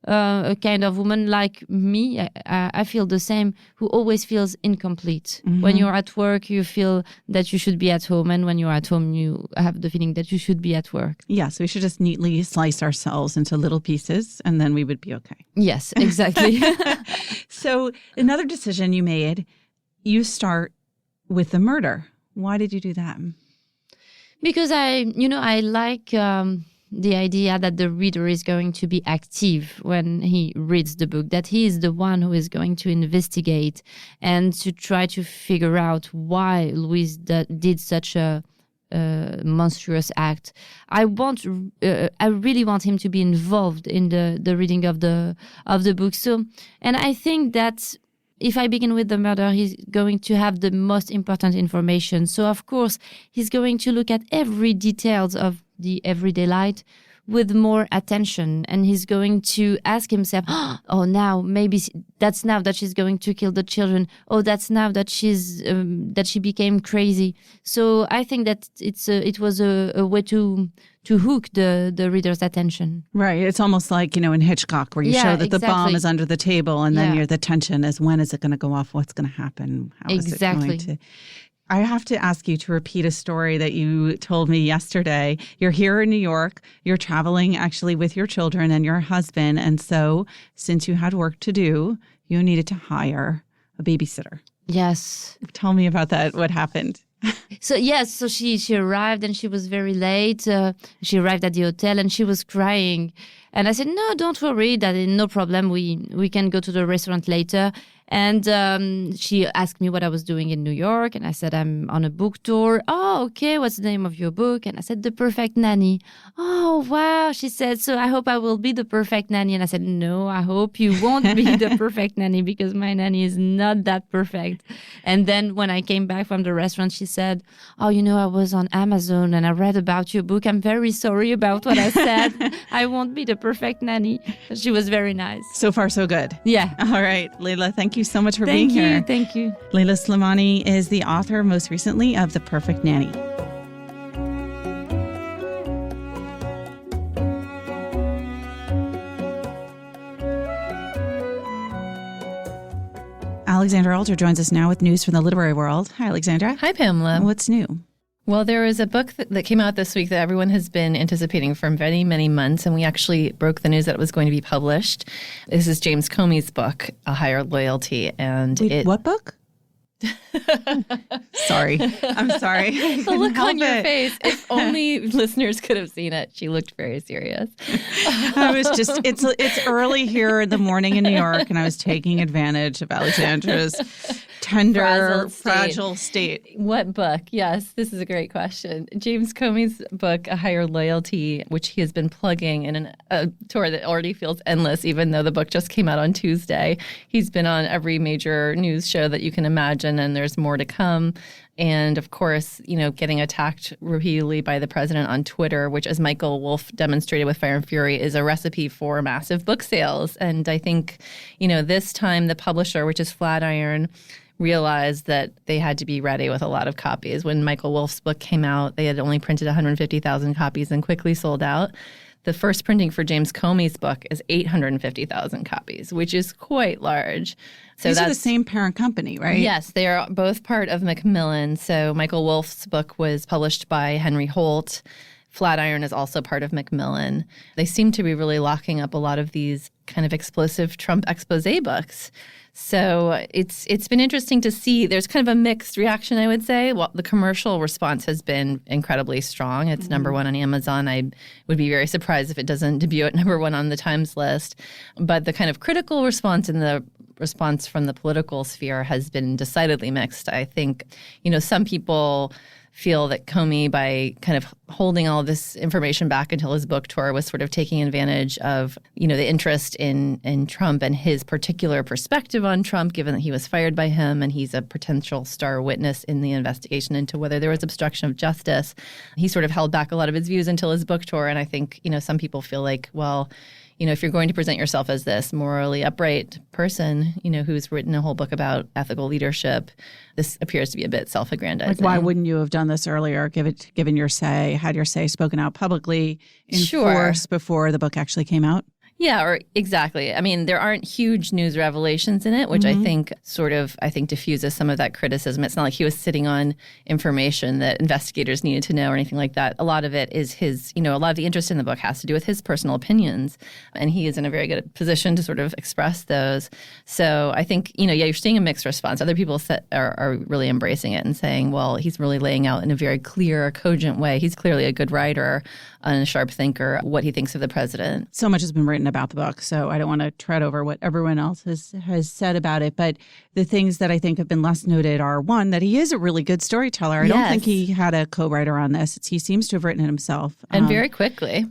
kind of woman like me. I feel the same, who always feels incomplete. Mm-hmm. When you're at work, you feel that you should be at home, and when you're at home, you have the feeling that you should be at work.
Yeah, so we should just neatly slice ourselves into little pieces, and then we would be okay.
Yes, exactly.
So another decision you made, you start with the murder. Why did you do that?
Because I like the idea that the reader is going to be active when he reads the book, that he is the one who is going to investigate and to try to figure out why Louise did such a monstrous act. I really want him to be involved in the reading of the book. So, and I think that if I begin with the murder, he's going to have the most important information. So, of course, he's going to look at every details of the everyday life with more attention. And he's going to ask himself, oh, now, maybe that's now that she's going to kill the children. Oh, that's now that that she became crazy. So I think that it was a way to hook the reader's attention.
Right. It's almost like, in Hitchcock, where you show that the bomb is under the table, and then the tension is, when is it going to go off? What's going to happen? How is it going to... I have to ask you to repeat a story that you told me yesterday. You're here in New York. You're traveling actually with your children and your husband. And so since you had work to do, you needed to hire a babysitter.
Yes.
Tell me about that. What happened?
So she arrived and she was very late. She arrived at the hotel and she was crying. And I said, no, don't worry, that is no problem. We can go to the restaurant later. And she asked me what I was doing in New York. And I said, I'm on a book tour. Oh, okay. What's the name of your book? And I said, The Perfect Nanny. Oh, wow. She said, so I hope I will be the perfect nanny. And I said, no, I hope you won't be the perfect nanny, because my nanny is not that perfect. And then when I came back from the restaurant, she said, oh, I was on Amazon and I read about your book. I'm very sorry about what I said. I won't be the perfect nanny. She was very nice.
So far, so good.
Yeah.
All right, Leila, thank you so much for being here.
Thank you.
Leila Slimani is the author, most recently, of The Perfect Nanny. Alexandra Alter joins us now with news from the literary world. Hi, Alexandra.
Hi, Pamela.
What's new?
Well, there is a book that came out this week that everyone has been anticipating for many, many months, and we actually broke the news that it was going to be published. This is James Comey's book, A Higher Loyalty. And
Wait, what book? Sorry. I'm sorry.
The look on your face. If only listeners could have seen it. She looked very serious.
I was just, it's early here in the morning in New York, and I was taking advantage of Alexandra's tender, fragile state.
What book? Yes, this is a great question. James Comey's book, A Higher Loyalty, which he has been plugging in a tour that already feels endless, even though the book just came out on Tuesday. He's been on every major news show that you can imagine, and there's more to come. And of course, getting attacked repeatedly by the president on Twitter, which, as Michael Wolff demonstrated with Fire and Fury, is a recipe for massive book sales. And I think, this time the publisher, which is Flatiron, realized that they had to be ready with a lot of copies. When Michael Wolff's book came out, they had only printed 150,000 copies and quickly sold out. The first printing for James Comey's book is 850,000 copies, which is quite large. So
These are the same parent company, right?
Yes, they are both part of Macmillan. So Michael Wolff's book was published by Henry Holt. Flatiron is also part of Macmillan. They seem to be really locking up a lot of these kind of explosive Trump expose books. So it's been interesting to see. There's kind of a mixed reaction, I would say. Well, the commercial response has been incredibly strong. It's number one on Amazon. I would be very surprised if it doesn't debut at number one on the Times list. But the kind of critical response and the response from the political sphere has been decidedly mixed. I think, some people feel that Comey, by kind of holding all this information back until his book tour, was sort of taking advantage of, the interest in Trump and his particular perspective on Trump, given that he was fired by him and he's a potential star witness in the investigation into whether there was obstruction of justice. He sort of held back a lot of his views until his book tour. And I think, some people feel like, well, if you're going to present yourself as this morally upright person, who's written a whole book about ethical leadership, this appears to be a bit self-aggrandizing.
Like, why wouldn't you have done this earlier, given your say, had your say spoken out publicly in force before the book actually came out?
Yeah, or exactly. I mean, there aren't huge news revelations in it, which I think diffuses some of that criticism. It's not like he was sitting on information that investigators needed to know or anything like that. A lot of it is his, a lot of the interest in the book has to do with his personal opinions. And he is in a very good position to sort of express those. So I think, you're seeing a mixed response. Other people are really embracing it and saying, well, he's really laying out in a very clear, cogent way. He's clearly a good writer and a sharp thinker what he thinks of the president.
So much has been written about the book, so I don't want to tread over what everyone else has said about it. But the things that I think have been less noted are, one, that he is a really good storyteller. I don't think he had a co-writer on this. He seems to have written it himself.
And very quickly.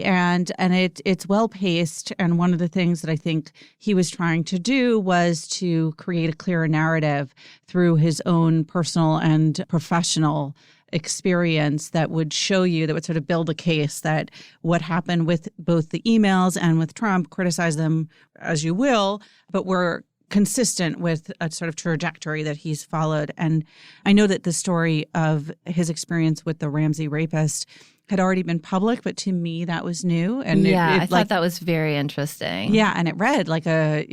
And it's well-paced. And one of the things that I think he was trying to do was to create a clearer narrative through his own personal and professional experience that would show you, that would sort of build a case that what happened with both the emails and with Trump, criticize them as you will, but were consistent with a sort of trajectory that he's followed. And I know that the story of his experience with the Ramsey rapist had already been public, but to me that was new. And
I thought that was very interesting.
Yeah, and it read like a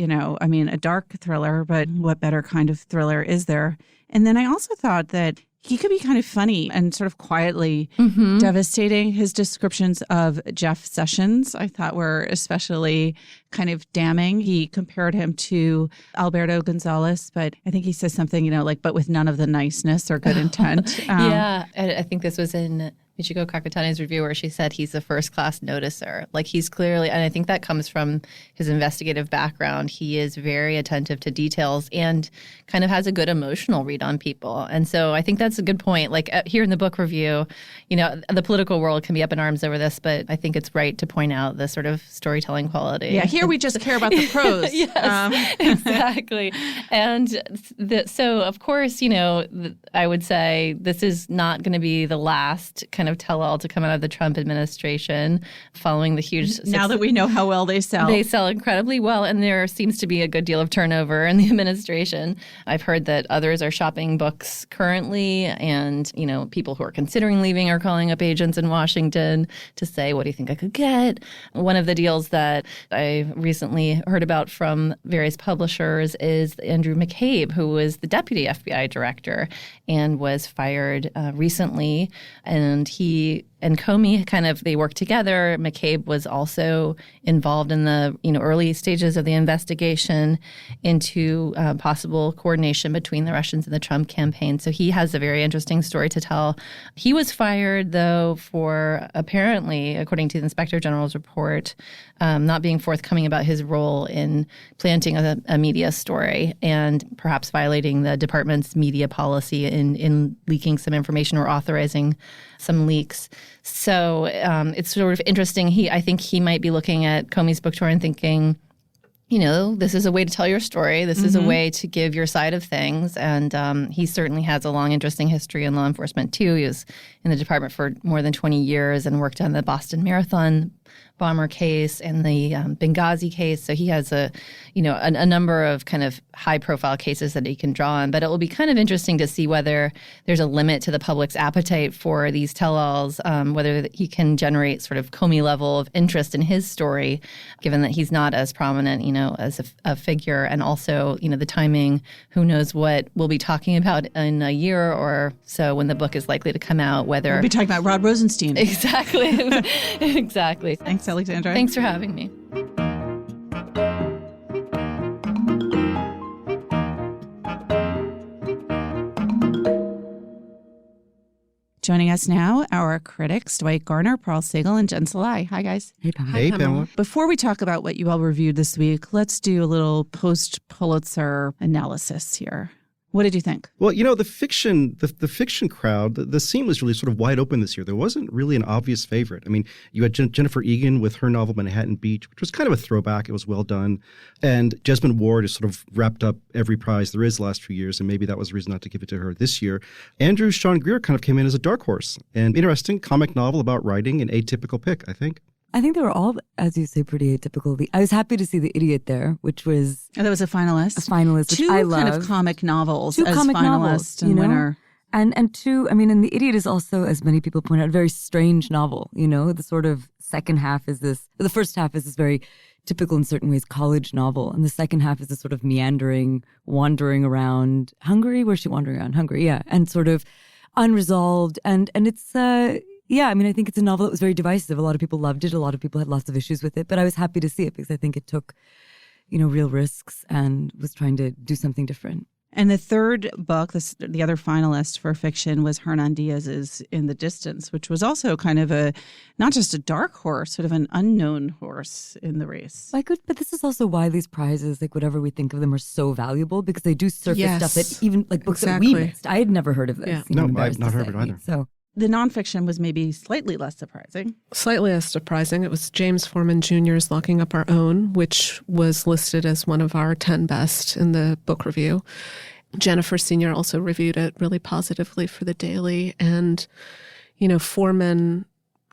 dark thriller, but what better kind of thriller is there? And then I also thought that he could be kind of funny and sort of quietly devastating. His descriptions of Jeff Sessions, I thought, were especially kind of damning. He compared him to Alberto Gonzalez, but I think he says something, but with none of the niceness or good intent.
Yeah, I think this was in Michiko Kakutani's review where she said he's a first-class noticer. Like, he's clearly, and I think that comes from his investigative background. He is very attentive to details and kind of has a good emotional read on people. And so I think that's a good point. Like, here in the book review, the political world can be up in arms over this, but I think it's right to point out the sort of storytelling quality.
Yeah, here we just care about the prose.
Yes, exactly. And so, of course, I would say this is not going to be the last kind of tell-all to come out of the Trump administration following the huge...
Now that we know how well they sell.
They sell incredibly well, and there seems to be a good deal of turnover in the administration. I've heard that others are shopping books currently, and, people who are considering leaving are calling up agents in Washington to say, what do you think I could get? One of the deals that I recently heard about from various publishers is Andrew McCabe, who was the deputy FBI director and was fired recently, and he and Comey they worked together. McCabe was also involved in the early stages of the investigation into possible coordination between the Russians and the Trump campaign. So he has a very interesting story to tell. He was fired, though, for apparently, according to the Inspector General's report, not being forthcoming about his role in planting a media story and perhaps violating the department's media policy in leaking some information or authorizing some leaks. So it's sort of interesting. I think he might be looking at Comey's book tour and thinking, this is a way to tell your story. This is a way to give your side of things. And he certainly has a long, interesting history in law enforcement, too. He was in the department for more than 20 years and worked on the Boston Marathon bomber case and the Benghazi case. So he has a number of kind of high-profile cases that he can draw on. But it will be kind of interesting to see whether there's a limit to the public's appetite for these tell-alls, whether he can generate sort of Comey level of interest in his story, given that he's not as prominent, as a figure. And also, the timing, who knows what we'll be talking about in a year or so when the book is likely to come out, whether...
We'll be talking about Rod Rosenstein.
Exactly. Exactly.
Thanks, Alexandra.
Thanks for having me.
Joining us now, our critics, Dwight Garner, Paul Sagal, and Jen Salai. Hi, guys.
Hey, Pamela.
Hey, Pamela.
Before we talk about what you all reviewed this week, let's do a little post-Pulitzer analysis here. What did you think?
Well, the fiction crowd, the scene was really sort of wide open this year. There wasn't really an obvious favorite. I mean, you had Jennifer Egan with her novel Manhattan Beach, which was kind of a throwback. It was well done. And Jesmyn Ward has sort of wrapped up every prize there is the last few years, and maybe that was a reason not to give it to her this year. Andrew Sean Greer kind of came in as a dark horse. And interesting comic novel about writing, an atypical pick, I think.
I think they were all, as you say, pretty atypical. I was happy to see The Idiot there, which was...
Oh, that was a finalist?
A finalist, which I love.
Two kind of comic novels
Two
as
comic
finalist
novels,
and winner.
And two, and The Idiot is also, as many people point out, a very strange novel. The sort of second half is this... The first half is this very typical, in certain ways, college novel. And the second half is this sort of meandering, wandering around Hungary. Where's she wandering around? Hungary, yeah. And sort of unresolved. And it's... I think it's a novel that was very divisive. A lot of people loved it. A lot of people had lots of issues with it. But I was happy to see it because I think it took, real risks and was trying to do something different.
And the third book, the other finalist for fiction, was Hernan Diaz's In the Distance, which was also kind of not just a dark horse, sort of an unknown horse in the race.
But this is also why these prizes, like whatever we think of them, are so valuable because they do surface stuff that even like books that we missed. I had never heard of this.
Yeah. No, I've not heard of it either.
So.
The nonfiction was maybe slightly less surprising.
Slightly less surprising. It was James Forman Jr.'s Locking Up Our Own, which was listed as one of our 10 best in the book review. Jennifer Sr. also reviewed it really positively for the Daily. And, Forman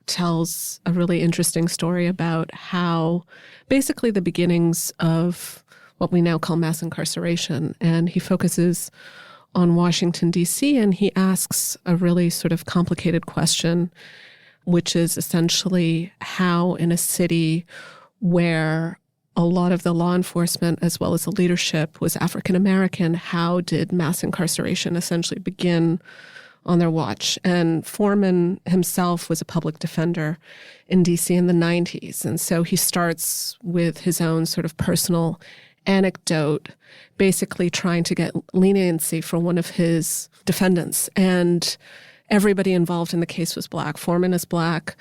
tells a really interesting story about how basically the beginnings of what we now call mass incarceration. And he focuses on Washington, D.C., and he asks a really sort of complicated question, which is essentially how in a city where a lot of the law enforcement as well as the leadership was African American, how did mass incarceration essentially begin on their watch? And Forman himself was a public defender in D.C. in the 90s, and so he starts with his own sort of personal anecdote, basically trying to get leniency for one of his defendants. And everybody involved in the case was Black. Forman is Black.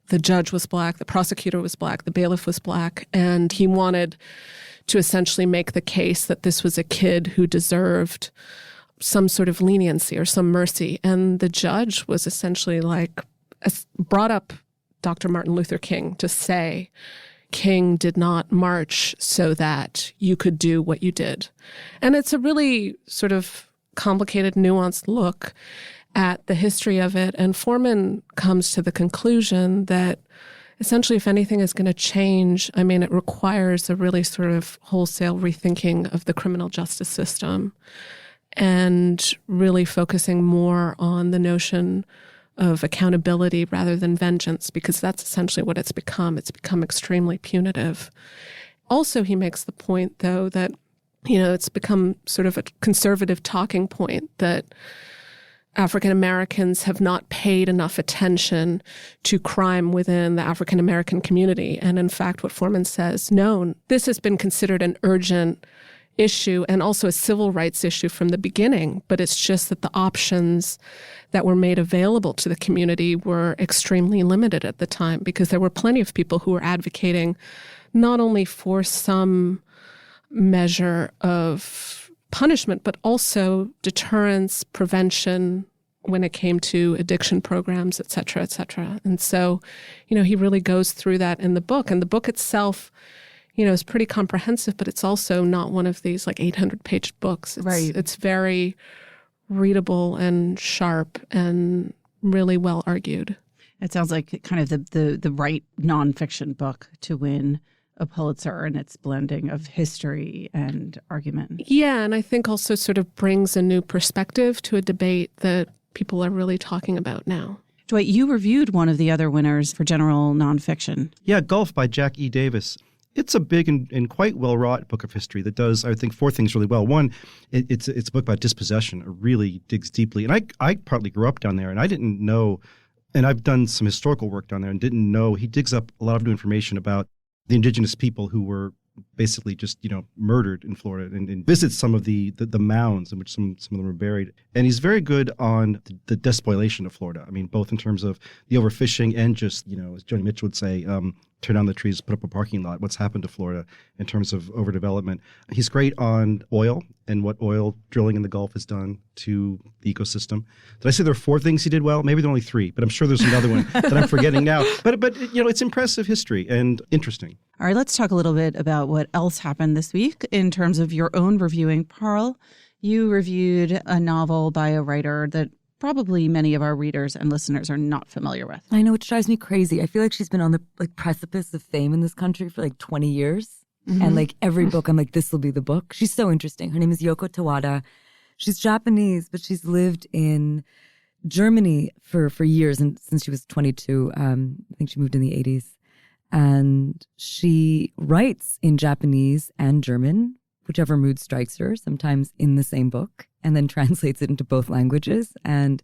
The judge was Black. The prosecutor was Black. The bailiff was Black. And he wanted to essentially make the case that this was a kid who deserved some sort of leniency or some mercy. And the judge was essentially brought up Dr. Martin Luther King to say, King did not march so that you could do what you did. And it's a really sort of complicated, nuanced look at the history of it. And Forman comes to the conclusion that essentially if anything is going to change, it requires a really sort of wholesale rethinking of the criminal justice system and really focusing more on the notion of accountability rather than vengeance, because that's essentially what it's become. It's become extremely punitive. Also, he makes the point, though, that, it's become sort of a conservative talking point that African Americans have not paid enough attention to crime within the African American community. And in fact, what Forman says, no, this has been considered an urgent issue and also a civil rights issue from the beginning, but it's just that the options that were made available to the community were extremely limited at the time because there were plenty of people who were advocating not only for some measure of punishment, but also deterrence, prevention when it came to addiction programs, et cetera, et cetera. And so, he really goes through that in the book. And the book itself, is pretty comprehensive, but it's also not one of these 800-page books. It's very readable and sharp and really well argued.
It sounds like kind of the right nonfiction book to win a Pulitzer, and its blending of history and argument.
Yeah, and I think also sort of brings a new perspective to a debate that people are really talking about now.
Dwight, you reviewed one of the other winners for general nonfiction.
Yeah, Gulf by Jack E. Davis. It's a big and quite well-wrought book of history that does, I think, four things really well. One, it's a book about dispossession. It really digs deeply. And I partly grew up down there, and I didn't know, and I've done some historical work down there and didn't know, he digs up a lot of new information about the indigenous people who were basically just, murdered in Florida, and visits some of the mounds in which some of them were buried. And he's very good on the despoilation of Florida. I mean, both in terms of the overfishing and just, as Joni Mitchell would say, turn down the trees, put up a parking lot. What's happened to Florida in terms of overdevelopment. He's great on oil and what oil drilling in the Gulf has done to the ecosystem. Did I say there are four things he did well? Maybe there are only three, but I'm sure there's another one that I'm forgetting now. But it's impressive history and interesting.
All right, let's talk a little bit about what else happened this week in terms of your own reviewing. Pearl, you reviewed a novel by a writer that probably many of our readers and listeners are not familiar with.
I know, it drives me crazy. I feel like she's been on the precipice of fame in this country for 20 years. Mm-hmm. And every book, I'm like, this will be the book. She's so interesting. Her name is Yoko Tawada. She's Japanese, but she's lived in Germany for years, and since she was 22. I think she moved in the 80s. And she writes in Japanese and German, whichever mood strikes her, sometimes in the same book, and then translates it into both languages. And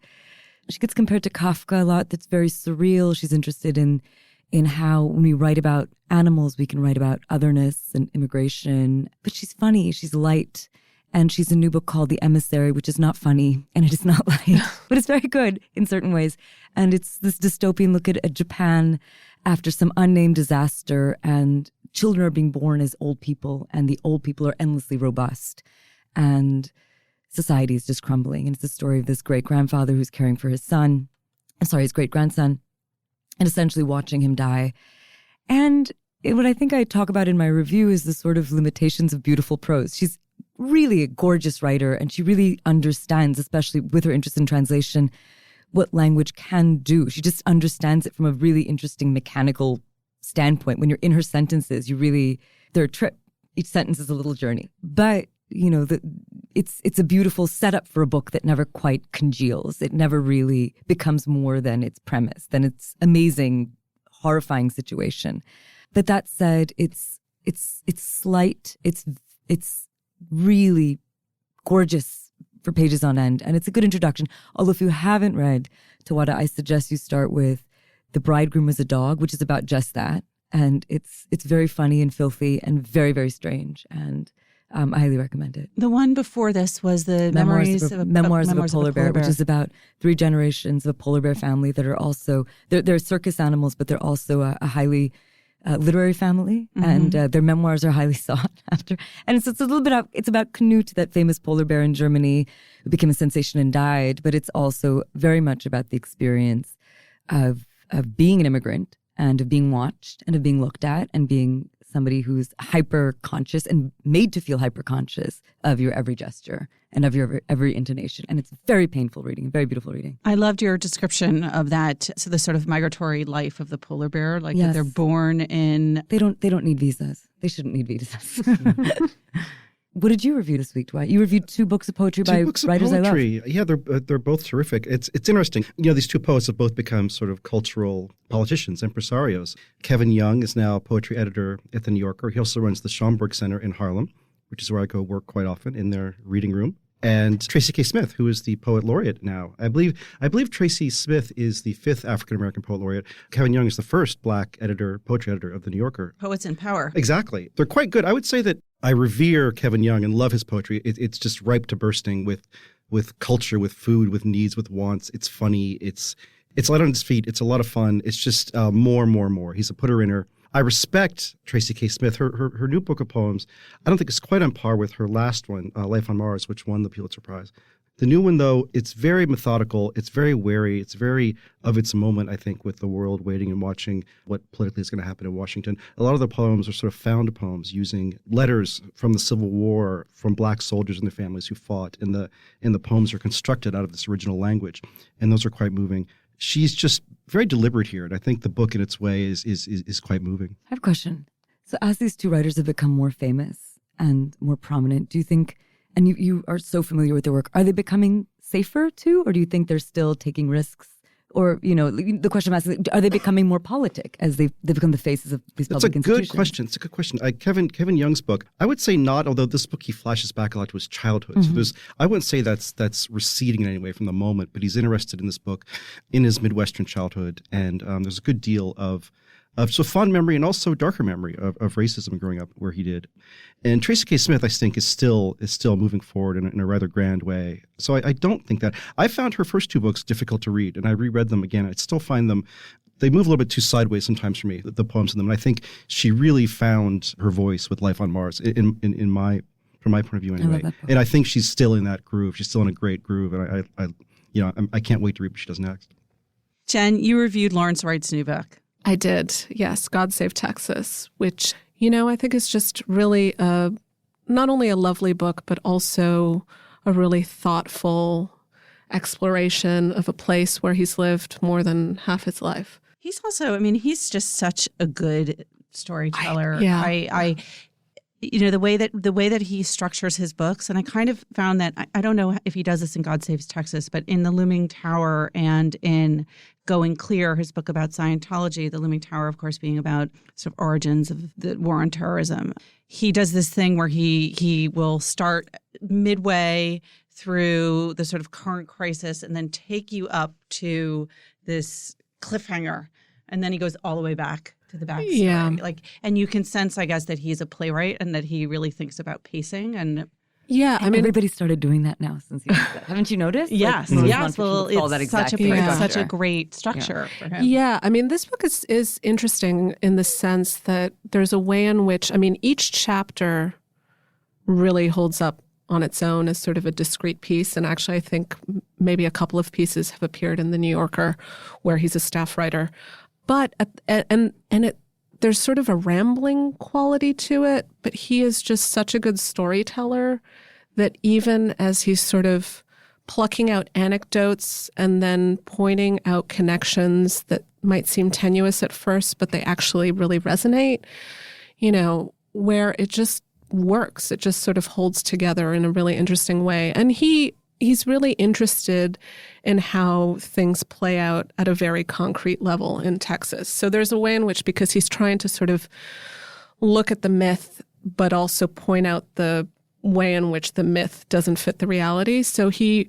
she gets compared to Kafka a lot. That's very surreal. She's interested in how when we write about animals, we can write about otherness and immigration. But she's funny. She's light. And she's a new book called The Emissary, which is not funny, and it is not light, but it's very good in certain ways. And it's this dystopian look at Japan after some unnamed disaster, and children are being born as old people, and the old people are endlessly robust. And society is just crumbling. And it's the story of this great-grandfather who's caring for his great-grandson, and essentially watching him die. And what I think I talk about in my review is the sort of limitations of beautiful prose. She's really a gorgeous writer, and she really understands, especially with her interest in translation, what language can do. She just understands it from a really interesting mechanical standpoint. When you're in her sentences, they're a trip. Each sentence is a little journey. But, it's a beautiful setup for a book that never quite congeals. It never really becomes more than its premise, than its amazing, horrifying situation. But that said, it's slight. It's really gorgeous for pages on end, and it's a good introduction. Although if you haven't read Tawada, I suggest you start with The Bridegroom Was a Dog, which is about just that, and it's very funny and filthy and very, very strange, and I highly recommend it.
The one before this was the Memoirs of a Polar Bear,
which is about 3 generations of a polar bear family that are also they're circus animals, but they're also a highly literary family, and their memoirs are highly sought after. And it's a little bit it's about Knut, that famous polar bear in Germany who became a sensation and died, but it's also very much about the experience of being an immigrant and of being watched and of being looked at and being somebody who's hyper conscious and made to feel hyper conscious of your every gesture and of your every intonation. And it's very painful reading, very beautiful reading.
I loved your description of that. So the sort of migratory life of the polar bear,
Yes.
that they're born in.
They don't need visas. They shouldn't need visas. What did you review this week, Dwight? You reviewed 2 books of poetry by writers I love.
Yeah, they're both terrific. It's interesting. These 2 poets have both become sort of cultural politicians, impresarios. Kevin Young is now poetry editor at The New Yorker. He also runs the Schomburg Center in Harlem, which is where I go work quite often in their reading room. And Tracy K. Smith, who is the poet laureate now. I believe Tracy Smith is the 5th African-American poet laureate. Kevin Young is the first Black poetry editor of The New Yorker.
Poets in Power.
Exactly. They're quite good. I would say that I revere Kevin Young and love his poetry. It's just ripe to bursting with culture, with food, with needs, with wants. It's funny. It's light on its feet. It's a lot of fun. It's just more. He's a putter-inner. I respect Tracy K. Smith. Her new book of poems, I don't think it's quite on par with her last one, Life on Mars, which won the Pulitzer Prize. The new one, though, it's very methodical. It's very wary. It's very of its moment, I think, with the world waiting and watching what politically is going to happen in Washington. A lot of the poems are sort of found poems using letters from the Civil War, from Black soldiers and their families who fought. And the poems are constructed out of this original language. And those are quite moving. She's just very deliberate here. And I think the book in its way is quite moving.
I have a question. So as these two writers have become more famous and more prominent, do you think, and you are so familiar with their work, are they becoming safer too? Or do you think they're still taking risks? Or, the question I'm asking, are they becoming more politic as they've become the faces of these public institutions?
It's a good question. Kevin Young's book, I would say not, although this book, he flashes back a lot to his childhood.
Mm-hmm.
So I wouldn't say that's receding in any way from the moment, but he's interested in this book in his Midwestern childhood. And there's a good deal of fond memory and also darker memory of racism growing up where he did. And Tracy K. Smith, I think, is still moving forward in a rather grand way. So I don't think that. I found her first two books difficult to read, and I reread them again. I still find them, they move a little bit too sideways sometimes for me, the poems in them. And I think she really found her voice with Life on Mars from my point of view anyway. And I think she's still in that groove. She's still in a great groove, and I can't wait to read what she does next.
Jen, you reviewed Lawrence Wright's new book.
I did, yes, God Save Texas, which, I think is just really not only a lovely book, but also a really thoughtful exploration of a place where he's lived more than half his life.
He's also, he's just such a good storyteller. The way that he structures his books, and I kind of found that, I don't know if he does this in God Saves Texas, but in The Looming Tower and in Going Clear, his book about Scientology, The Looming Tower, of course, being about sort of origins of the war on terrorism, he does this thing where he will start midway through the sort of current crisis and then take you up to this cliffhanger, and then he goes all the way back to the backstory.
Yeah.
And you can sense, I guess, that he's a playwright and that he really thinks about pacing. And
everybody started doing that now since he did that. Haven't you noticed?
Yes. Well, it's such a great structure for him.
Yeah. This book is interesting in the sense that there's a way in which, each chapter really holds up on its own as sort of a discrete piece. And actually, I think maybe a couple of pieces have appeared in The New Yorker where he's a staff writer. But there's sort of a rambling quality to it, but he is just such a good storyteller that even as he's sort of plucking out anecdotes and then pointing out connections that might seem tenuous at first, but they actually really resonate, where it just works. It just sort of holds together in a really interesting way. And he's really interested in how things play out at a very concrete level in Texas. So there's a way in which, because he's trying to sort of look at the myth, but also point out the way in which the myth doesn't fit the reality. So he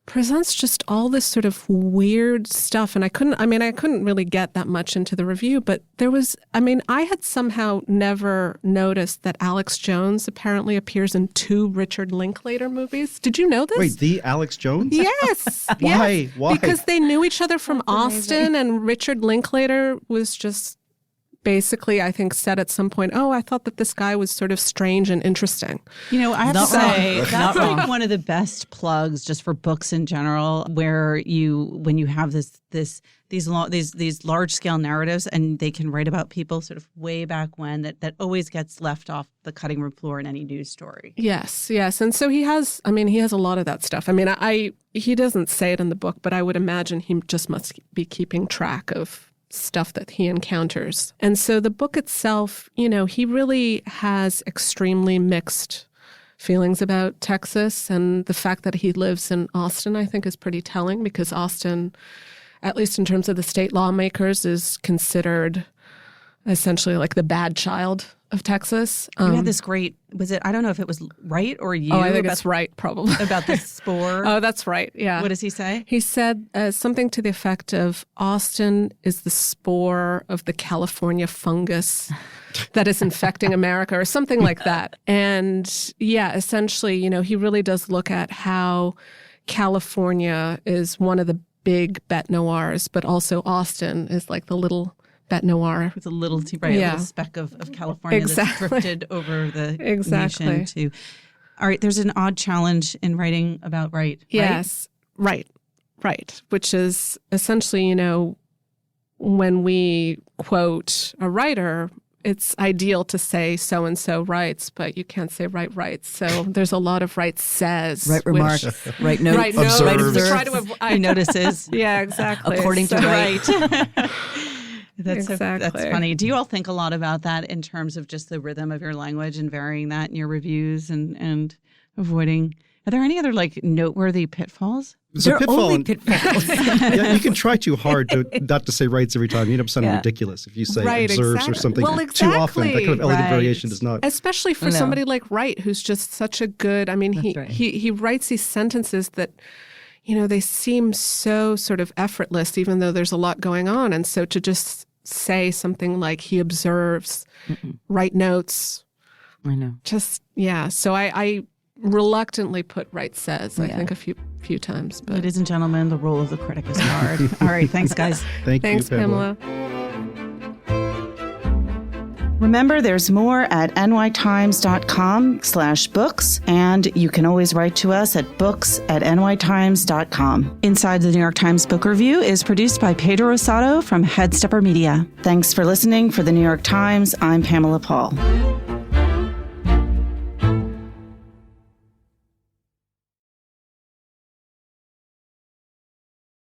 presents just all this sort of weird stuff. And I couldn't really get that much into the review, but there was, I had somehow never noticed that Alex Jones apparently appears in 2 Richard Linklater movies. Did you know this?
Wait, the Alex Jones?
Yes.
Why?
Yes.
Why?
Because they knew each other from Austin, and Richard Linklater was just basically, I think, said at some point, I thought that this guy was sort of strange and interesting.
I have to say, that's like one of the best plugs just for books in general, where when you have these large scale narratives and they can write about people sort of way back when, that always gets left off the cutting room floor in any news story.
Yes. And so he has a lot of that stuff. He doesn't say it in the book, but I would imagine he just must be keeping track of stuff that he encounters. And so the book itself, he really has extremely mixed feelings about Texas. And the fact that he lives in Austin, I think, is pretty telling, because Austin, at least in terms of the state lawmakers, is considered essentially like the bad child of Texas.
You had this great, was it, I don't know if it was Wright or you.
I think it's Wright, probably.
About the spore.
Oh, that's right, yeah.
What does he say?
He said something to the effect of, Austin is the spore of the California fungus that is infecting America, or something like that. And essentially, he really does look at how California is one of the big bête noirs, but also Austin is like the little bête noir.
With a little speck of California that's drifted over the nation too. All right, there's an odd challenge in writing about Wright.
Yes, right. Which is essentially, when we quote a writer it's ideal to say so-and-so writes, but you can't say writes. So there's a lot of right says.
Right remarks, right notes.
Right notes.
Observes.
Try to
Notices.
Yeah, exactly.
According to right.
That's
Exactly.
funny. Do you all think a lot about that in terms of just the rhythm of your language and varying that in your reviews and avoiding? Are there any other like noteworthy pitfalls?
It's a
There are
pitfall.
only pitfalls.
Yeah, you can try too hard not to say rights every time. You end up sounding
Yeah.
ridiculous if you say
Right,
observes
exactly.
or something
Well,
too often. That kind of elegant
Right.
variation does not.
Especially for
No.
somebody like Wright, who's just such a good, I mean,
That's right.
he writes these sentences that, they seem so sort of effortless, even though there's a lot going on. And so to just say something like he observes, write notes,
I know.
just, yeah. So I reluctantly put Wright says, I
Yeah.
think a few times. But
Ladies and gentlemen, the role of the critic is hard. All right, thanks, guys.
thanks,
you,
Pamela.
Remember, there's more at nytimes.com/books, and you can always write to us at books@nytimes.com. Inside the New York Times Book Review is produced by Pedro Rosado from Headstepper Media. Thanks for listening. For the New York Times, I'm Pamela Paul.